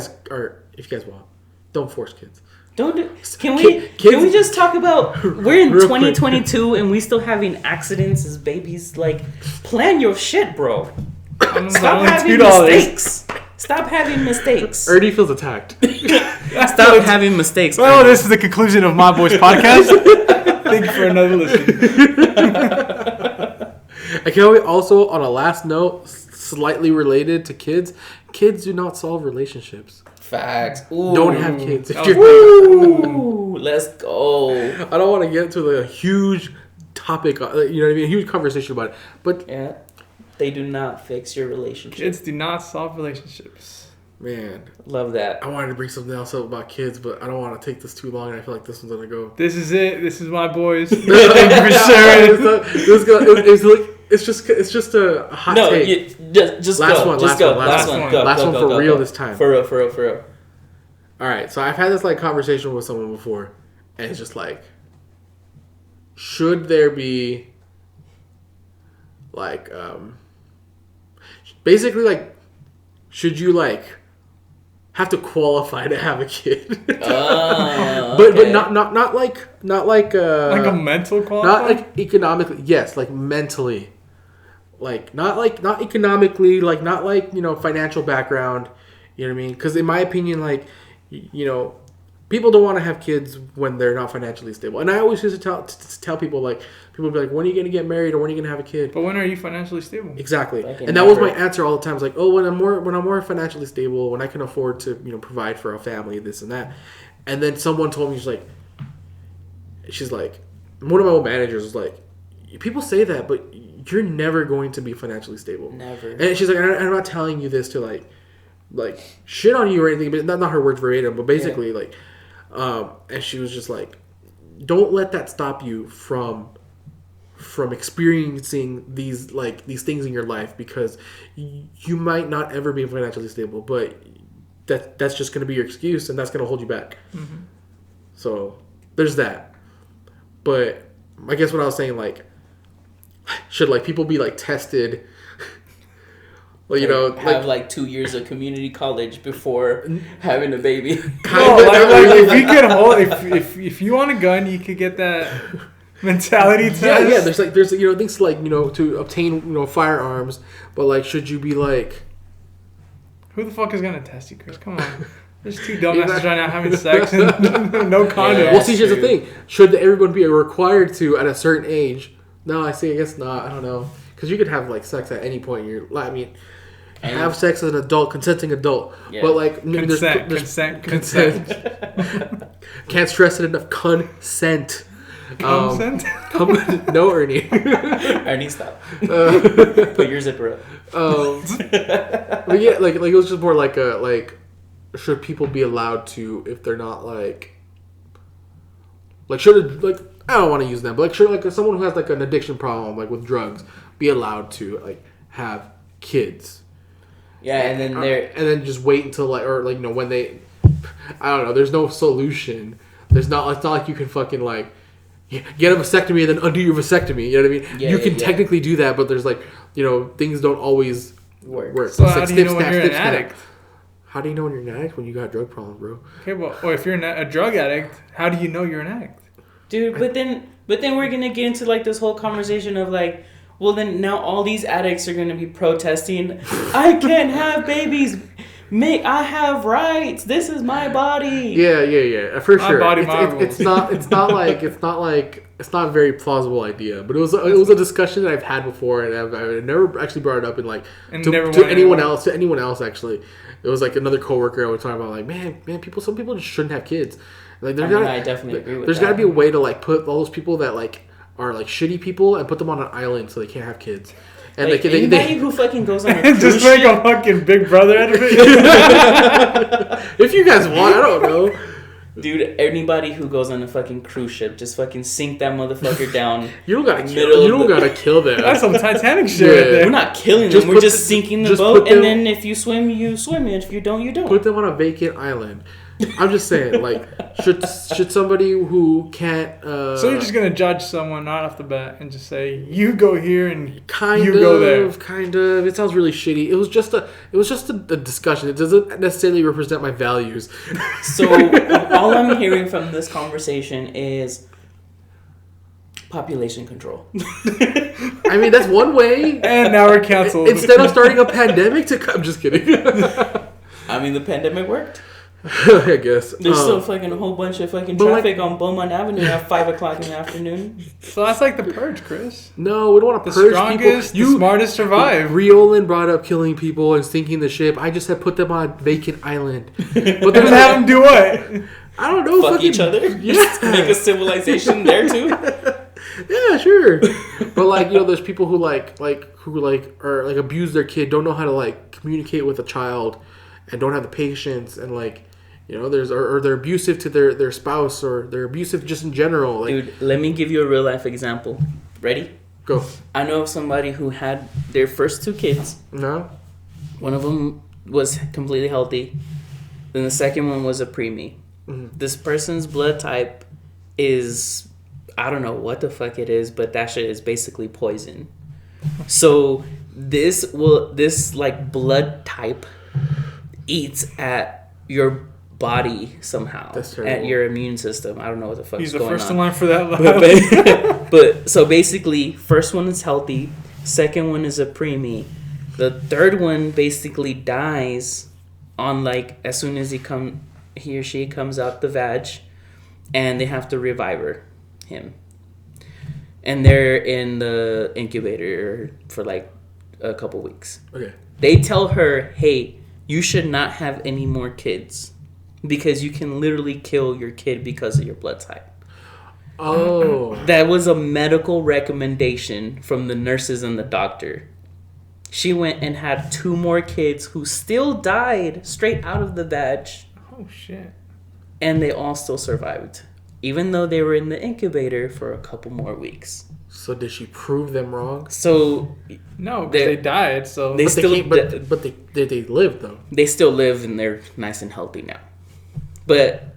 [SPEAKER 2] guys want. Don't force kids.
[SPEAKER 1] Don't do. Can
[SPEAKER 2] Kids-
[SPEAKER 1] we just talk about we're in
[SPEAKER 2] Real quick.
[SPEAKER 1] 2022 and we still having accidents as babies? Like, plan your shit, bro. Stop having mistakes. Stop having mistakes.
[SPEAKER 2] Ernie feels attacked.
[SPEAKER 1] Stop having mistakes.
[SPEAKER 3] Well, this is the conclusion of MyBoys podcast. Thank you for another listen.
[SPEAKER 2] I can only also, on a last note, slightly related to kids do not solve relationships.
[SPEAKER 1] Facts. Ooh.
[SPEAKER 2] Don't have kids.
[SPEAKER 1] Ooh, let's go.
[SPEAKER 2] I don't want to get into the huge topic, you know what I mean? A huge conversation about it. But,
[SPEAKER 1] Yeah. They do not fix your relationship.
[SPEAKER 3] Kids do not solve relationships.
[SPEAKER 2] man,
[SPEAKER 1] Love that.
[SPEAKER 2] I wanted to bring something else up about kids, but I don't want to take this too long, and I feel like this one's going to go.
[SPEAKER 3] This is it. This is MyBoys. Thank you for sharing.
[SPEAKER 2] It's just a hot
[SPEAKER 1] No,
[SPEAKER 2] take.
[SPEAKER 1] just
[SPEAKER 2] Last
[SPEAKER 1] go.
[SPEAKER 2] one,
[SPEAKER 1] Just
[SPEAKER 2] last
[SPEAKER 1] go.
[SPEAKER 2] one,
[SPEAKER 1] Last one. Go.
[SPEAKER 2] last
[SPEAKER 1] go,
[SPEAKER 2] one
[SPEAKER 1] go,
[SPEAKER 2] for
[SPEAKER 1] go,
[SPEAKER 2] real
[SPEAKER 1] go.
[SPEAKER 2] this time.
[SPEAKER 1] For real.
[SPEAKER 2] All right, so I've had this like conversation with someone before, and it's just like, should there be like, basically like, should you like have to qualify to have a kid? But
[SPEAKER 1] Okay.
[SPEAKER 2] not like
[SPEAKER 3] Like a mental quality?
[SPEAKER 2] not like economically. Yes, like mentally. Like not economically, like not like financial background. You know what I mean? Because in my opinion, like people don't want to have kids when they're not financially stable. And I always used to tell people, like, people be like, when are you going to get married or when are you going to have a kid?
[SPEAKER 3] But when are you financially stable?
[SPEAKER 2] Exactly.
[SPEAKER 1] Fucking
[SPEAKER 2] And that was
[SPEAKER 1] never.
[SPEAKER 2] my answer all the time. It's like, oh, when I'm more financially stable, when I can afford to, provide for a family, this and that. And then someone told me, she's like, one of my old managers was like, people say that, but you're never going to be financially stable.
[SPEAKER 1] Never.
[SPEAKER 2] And she's like, I'm not telling you this to like shit on you or anything, but not her words verbatim, but basically like, and she was just like, don't let that stop you from experiencing these things in your life, because you might not ever be financially stable, but that's just going to be your excuse, and that's going to hold you back.
[SPEAKER 3] Mm-hmm.
[SPEAKER 2] So there's that. But I guess what I was saying, like, should like people be like tested Well, you know,
[SPEAKER 1] have like 2 years of community college before having a baby.
[SPEAKER 3] If you could hold, if you want a gun, you could get that mentality test.
[SPEAKER 2] Yeah. There's you know things like you know to obtain firearms, but like should you be like,
[SPEAKER 3] who the fuck is gonna test you, Chris? Come on. There's two dumbasses right now having sex and no condom.
[SPEAKER 2] Well, see, here's the thing: should everyone be required to at a certain age? No, I guess not. I don't know, because you could have like sex at any point in your life. I mean. Have sex as an adult, consenting adult. Yeah. But like
[SPEAKER 3] consent.
[SPEAKER 2] Can't stress it enough. Consent. No, Ernie.
[SPEAKER 1] Ernie, stop. Put your zipper up.
[SPEAKER 2] But yeah, like it was just more like should people be allowed to if they're not like should like I don't want to use them, but like should like someone who has like an addiction problem like with drugs be allowed to like have kids.
[SPEAKER 1] Yeah, and
[SPEAKER 2] then just wait until when they, I don't know. There's no solution. It's not like you can fucking like get a vasectomy and then undo your vasectomy. You know what I mean? You can technically do that, but there's like things don't always work.
[SPEAKER 3] So how do you know when you're an addict?
[SPEAKER 2] How do you know when you're an addict when you got a drug problem, bro?
[SPEAKER 3] Okay, well if you're a drug addict, how do you know you're an addict?
[SPEAKER 1] Dude, but then we're gonna get into like this whole conversation of like. Well, then now all these addicts are going to be protesting. I can't have babies. I have rights. This is my body.
[SPEAKER 2] Yeah. For sure.
[SPEAKER 3] Body,
[SPEAKER 2] it's not a very plausible idea, but it was a discussion that I've had before, and I've never actually brought it up in like to anyone else. To anyone else, actually, it was like another coworker I was talking about. Like, man, some people just shouldn't have kids. Like,
[SPEAKER 1] I definitely agree with that.
[SPEAKER 2] There's got to be a way to like put all those people that like. Are like shitty people and put them on an island so they can't have kids. And
[SPEAKER 1] like anybody who fucking goes on a cruise
[SPEAKER 3] just make a fucking Big Brother out of it.
[SPEAKER 2] If you guys want, I don't know.
[SPEAKER 1] Dude, anybody who goes on a fucking cruise ship, just fucking sink that motherfucker down.
[SPEAKER 2] You don't gotta kill them.
[SPEAKER 3] That's some Titanic shit right there.
[SPEAKER 1] We're not killing them. We're just sinking the boat, and then if you swim, you swim. And if you don't, you don't.
[SPEAKER 2] Put them on a vacant island. I'm just saying, like, should somebody who can't...
[SPEAKER 3] So you're just going to judge someone right off the bat and just say, you go here and you go there.
[SPEAKER 2] Kind of. It sounds really shitty. It was just a discussion. It doesn't necessarily represent my values.
[SPEAKER 1] So all I'm hearing from this conversation is population control.
[SPEAKER 2] I mean, that's one way.
[SPEAKER 3] And now we're canceled.
[SPEAKER 2] Instead of starting a pandemic I'm just kidding.
[SPEAKER 1] I mean, the pandemic worked.
[SPEAKER 2] I guess.
[SPEAKER 1] There's still fucking a whole bunch of fucking traffic on Beaumont Avenue at 5 o'clock in the afternoon.
[SPEAKER 3] So that's like the purge, Chris.
[SPEAKER 2] No, we don't want to purge people.
[SPEAKER 3] The strongest, the smartest survive.
[SPEAKER 2] Riolin brought up killing people and sinking the ship. I just said put them on a vacant island.
[SPEAKER 3] But then have them do what?
[SPEAKER 2] I don't know.
[SPEAKER 1] Fuck each other?
[SPEAKER 2] Yeah.
[SPEAKER 1] Just make a civilization there too?
[SPEAKER 2] Yeah, sure. But like, there's people who are like abuse their kid, don't know how to like communicate with a child, and don't have the patience, and like, or they're abusive to their spouse, or they're abusive just in general. Like,
[SPEAKER 1] dude, let me give you a real life example. Ready?
[SPEAKER 2] Go.
[SPEAKER 1] I know of somebody who had their first 2 kids.
[SPEAKER 2] No.
[SPEAKER 1] One of them was completely healthy. Then the second one was a preemie. Mm-hmm. This person's blood type is, I don't know what the fuck it is, but that shit is basically poison. So this like blood type eats at your body somehow, at your immune system. I don't know what the fuck is going on.
[SPEAKER 3] He's the first in line for that.
[SPEAKER 1] But so basically, first one is healthy, second one is a preemie. The third one basically dies on like as soon as he or she comes out the vag, and they have to revive him. And they're in the incubator for like a couple weeks.
[SPEAKER 2] Okay.
[SPEAKER 1] They tell her, hey, you should not have any more kids because you can literally kill your kid because of your blood type.
[SPEAKER 2] Oh.
[SPEAKER 1] That was a medical recommendation from the nurses and the doctor. She went and had 2 more kids who still died straight out of the vag.
[SPEAKER 3] Oh, shit.
[SPEAKER 1] And they all still survived, even though they were in the incubator for a couple more weeks.
[SPEAKER 2] So did she prove them wrong?
[SPEAKER 1] So
[SPEAKER 3] no, they died. So
[SPEAKER 1] they
[SPEAKER 2] they lived though.
[SPEAKER 1] They still live and they're nice and healthy now. But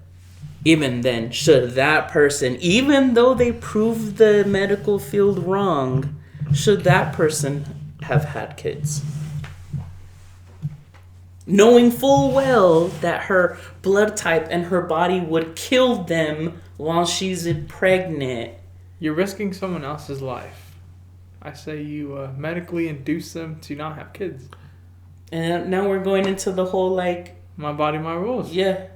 [SPEAKER 1] even then, should that person, even though they proved the medical field wrong, should that person have had kids? knowing full well that her blood type and her body would kill them while she's pregnant.
[SPEAKER 3] You're risking someone else's life. I say you medically induce them to not have kids.
[SPEAKER 1] And now we're going into the whole, like...
[SPEAKER 3] My body, my rules.
[SPEAKER 1] Yeah.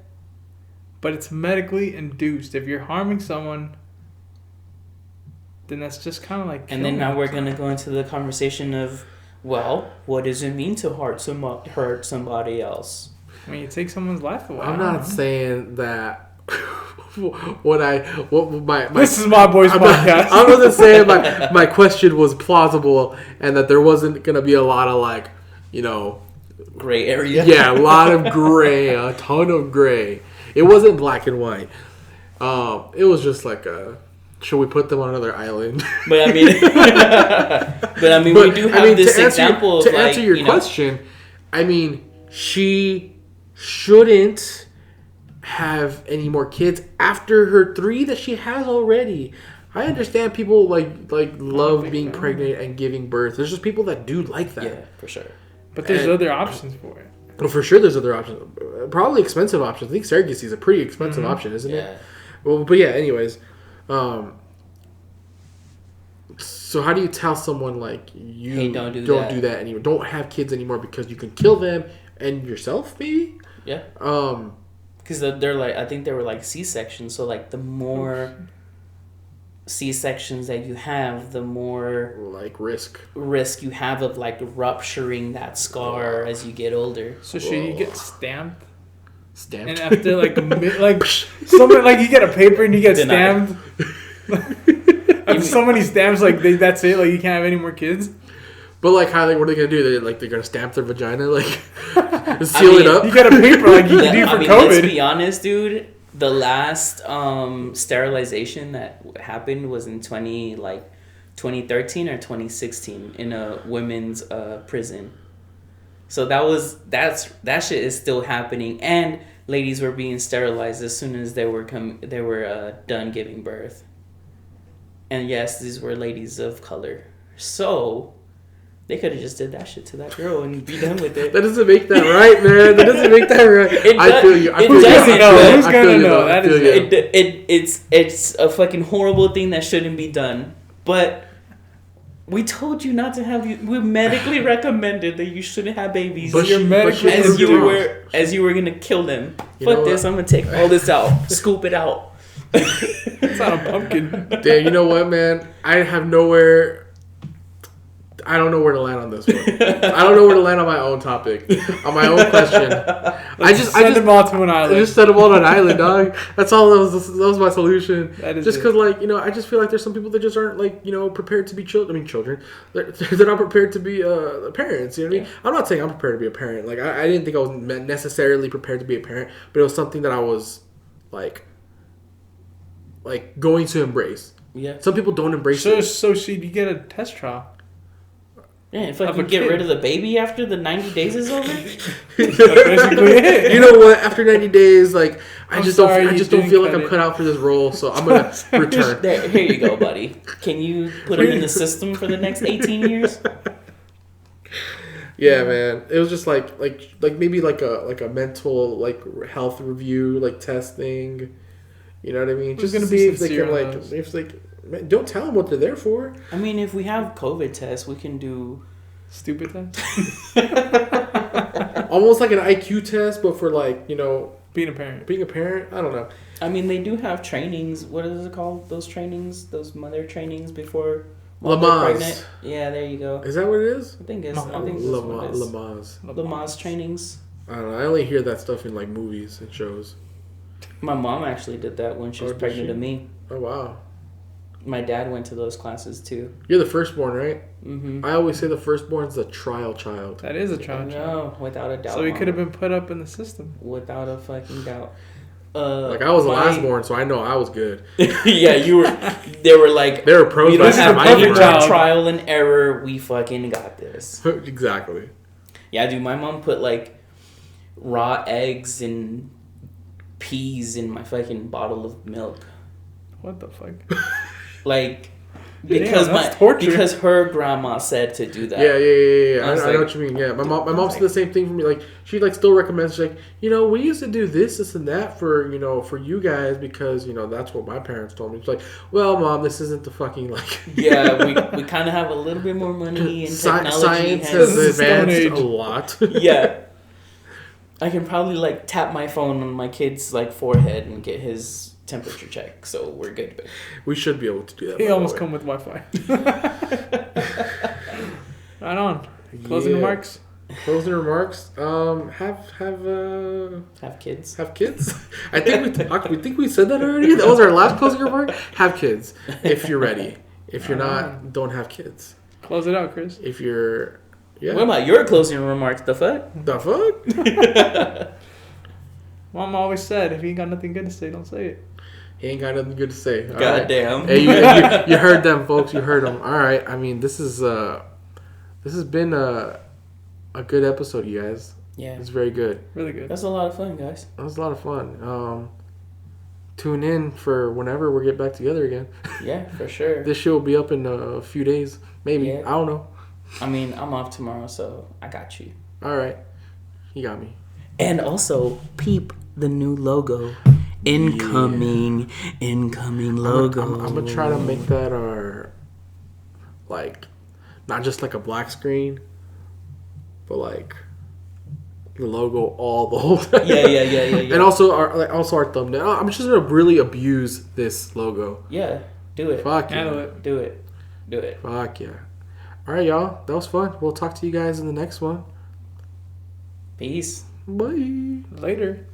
[SPEAKER 3] But it's medically induced. If you're harming someone, then that's just kind of like...
[SPEAKER 1] And then now we're going to go into the conversation of, well, what does it mean to hurt somebody else?
[SPEAKER 3] I mean, you take someone's life away.
[SPEAKER 2] I'm not saying that...
[SPEAKER 3] This is my boys podcast.
[SPEAKER 2] I wasn't saying my question was plausible and that there wasn't going to be a lot of, like, you know...
[SPEAKER 1] Gray area.
[SPEAKER 2] Yeah, a lot of gray, a ton of gray. It wasn't black and white. It was just like should we put them on another island?
[SPEAKER 1] But I mean, we do have this example
[SPEAKER 2] to answer your question. I mean, she shouldn't have any more kids after her 3 that she has already. I understand people like love being pregnant and giving birth. There's just people that do like that.
[SPEAKER 1] Yeah, for sure.
[SPEAKER 3] But there's other options for it.
[SPEAKER 2] Well, for sure there's other options. Probably expensive options. I think surrogacy is a pretty expensive option, isn't it? Well, but yeah, anyways. So how do you tell someone, like, you
[SPEAKER 1] hey, don't do
[SPEAKER 2] that anymore? Don't have kids anymore because you can kill them and yourself, maybe?
[SPEAKER 1] Yeah. Because they're like, I think they were like C-sections. So, like, the more C-sections that you have, the more
[SPEAKER 2] like risk
[SPEAKER 3] Mm-hmm.
[SPEAKER 1] you have of like rupturing that scar as you get older.
[SPEAKER 3] So should you get stamped?
[SPEAKER 2] Stamped.
[SPEAKER 3] And after like somebody, like you get a paper and you get stamped. After so many stamps, like that's it. Like you can't have any more kids.
[SPEAKER 2] But like how what are they gonna do? They're gonna stamp their vagina, like seal it up.
[SPEAKER 3] You get a paper like you do for COVID.
[SPEAKER 1] Let's be honest, dude. The last sterilization that happened was in 2013 or 2016 in a women's prison. So that shit is still happening, and ladies were being sterilized as soon as they were done giving birth. And yes, these were ladies of color. So they could have just did that shit to that girl and be done with it.
[SPEAKER 2] That doesn't make that right, man. That doesn't make that right. I feel you.
[SPEAKER 3] Who's gonna know?
[SPEAKER 1] It's a fucking horrible thing that shouldn't be done. But we told you not to have. We medically recommended that you shouldn't have babies.
[SPEAKER 2] But
[SPEAKER 1] as you were gonna kill them. Fuck this! I'm gonna take all this out. Scoop it out.
[SPEAKER 3] It's not a pumpkin.
[SPEAKER 2] Damn, you know what, man? I don't know where to land on this one. I don't know where to land on my own topic, on my own question. I just
[SPEAKER 3] send them all to an island.
[SPEAKER 2] I just send them all to an island, dog. That's all. That was my solution.
[SPEAKER 3] That is
[SPEAKER 2] just because, like, you know, I just feel like there's some people that just aren't, like, you know, prepared to be children. I mean, children. They're not prepared to be parents. You know what I mean? I'm not saying I'm prepared to be a parent. Like, I didn't think I was necessarily prepared to be a parent, but it was something that I was like going to embrace.
[SPEAKER 1] Yeah.
[SPEAKER 2] Some people don't embrace it.
[SPEAKER 3] So should you get a test trial?
[SPEAKER 1] Yeah, if I can get rid of the baby after the 90 days is over.
[SPEAKER 2] You know what? After 90 days, like I just don't feel like I'm cut out for this role, so I'm gonna return.
[SPEAKER 1] Here you go, buddy. Can you put him in the system for the next 18 years?
[SPEAKER 2] Yeah, man. It was just like maybe like a mental like health review like testing. You know what I mean? Just to see if they can don't tell them what they're there for.
[SPEAKER 1] I mean, if we have COVID tests, we can do
[SPEAKER 3] stupid tests.
[SPEAKER 2] Almost like an IQ test, but for like, you know,
[SPEAKER 3] being a parent.
[SPEAKER 2] I don't know.
[SPEAKER 1] I mean, they do have trainings. What is it called? Those trainings, those mother trainings before
[SPEAKER 2] Lamaze.
[SPEAKER 1] Yeah, there you go.
[SPEAKER 2] Is that what it is?
[SPEAKER 1] I think it's Lamaze. Lamaze trainings.
[SPEAKER 2] I don't know. I only hear that stuff in like movies and shows.
[SPEAKER 1] My mom actually did that when she was pregnant of me.
[SPEAKER 2] Oh wow.
[SPEAKER 1] My dad went to those classes too.
[SPEAKER 2] You're the firstborn, right?
[SPEAKER 1] Mm-hmm.
[SPEAKER 2] I always say the firstborn's the trial child.
[SPEAKER 3] That is a trial child.
[SPEAKER 1] No, without a doubt.
[SPEAKER 3] So he could have been put up in the system.
[SPEAKER 1] Without a fucking doubt.
[SPEAKER 2] Like I was the lastborn, so I know I was good.
[SPEAKER 1] Yeah, you were. They were like,
[SPEAKER 2] they were pros.
[SPEAKER 1] We don't have any more trial and error. We fucking got this.
[SPEAKER 2] Exactly.
[SPEAKER 1] Yeah, dude. My mom put like raw eggs and peas in my fucking bottle of milk.
[SPEAKER 3] What the fuck?
[SPEAKER 1] Like, because
[SPEAKER 3] that's torture.
[SPEAKER 1] because her grandma said to do that.
[SPEAKER 2] Yeah. I
[SPEAKER 1] was
[SPEAKER 2] know
[SPEAKER 1] like-
[SPEAKER 2] what you mean. Yeah, my mom said the same thing for me. Like she like still recommends. She's like, we used to do this and that for for you guys because that's what my parents told me. It's like, well, mom, this isn't the fucking like.
[SPEAKER 1] Yeah, we kind of have a little bit more money and technology.
[SPEAKER 2] Science
[SPEAKER 1] hence-
[SPEAKER 2] has
[SPEAKER 3] Stone
[SPEAKER 2] advanced
[SPEAKER 3] Age.
[SPEAKER 2] a lot.
[SPEAKER 1] Yeah. I can probably like tap my phone on my kid's like forehead and get his temperature check, so we're good.
[SPEAKER 2] We should be able to do that.
[SPEAKER 3] He
[SPEAKER 2] by the
[SPEAKER 3] almost
[SPEAKER 2] way.
[SPEAKER 3] come with Wi-Fi. Right on. Closing
[SPEAKER 2] Yeah.
[SPEAKER 3] remarks.
[SPEAKER 2] Closing remarks.
[SPEAKER 1] Have kids.
[SPEAKER 2] Have kids. I think we talked. We think we said that already. That was our last closing remark. Have kids if you're ready. If you're not, don't have kids.
[SPEAKER 3] Close it out, Chris.
[SPEAKER 2] If you're,
[SPEAKER 1] What about your closing remarks? The fuck?
[SPEAKER 2] The fuck?
[SPEAKER 3] Mom always said, if you ain't got nothing good to say, don't say it.
[SPEAKER 2] He ain't got nothing good to say. All right.
[SPEAKER 1] Goddamn.
[SPEAKER 2] Hey, you heard them, folks. You heard them. All right. I mean, this has been a good episode, you guys.
[SPEAKER 1] Yeah.
[SPEAKER 2] It's very good.
[SPEAKER 3] Really good.
[SPEAKER 1] That's a lot of fun, guys.
[SPEAKER 2] That was a lot of fun. Tune in for whenever we get back together again.
[SPEAKER 1] Yeah, for sure.
[SPEAKER 2] This show will be up in a few days, maybe.
[SPEAKER 1] Yeah.
[SPEAKER 2] I don't know.
[SPEAKER 1] I mean, I'm off tomorrow, so I got you.
[SPEAKER 2] All right, you got me.
[SPEAKER 1] And also, peep the new logo. Incoming logo.
[SPEAKER 2] I'm gonna try to make that our like not just like a black screen, but like the logo all the whole time.
[SPEAKER 1] Yeah.
[SPEAKER 2] And also our thumbnail. I'm just gonna really abuse this logo.
[SPEAKER 1] Yeah, do it.
[SPEAKER 2] Fuck yeah.
[SPEAKER 3] Handle it.
[SPEAKER 1] Do it.
[SPEAKER 2] Fuck yeah. All right, y'all. That was fun. We'll talk to you guys in the next one.
[SPEAKER 1] Peace.
[SPEAKER 2] Bye.
[SPEAKER 3] Later.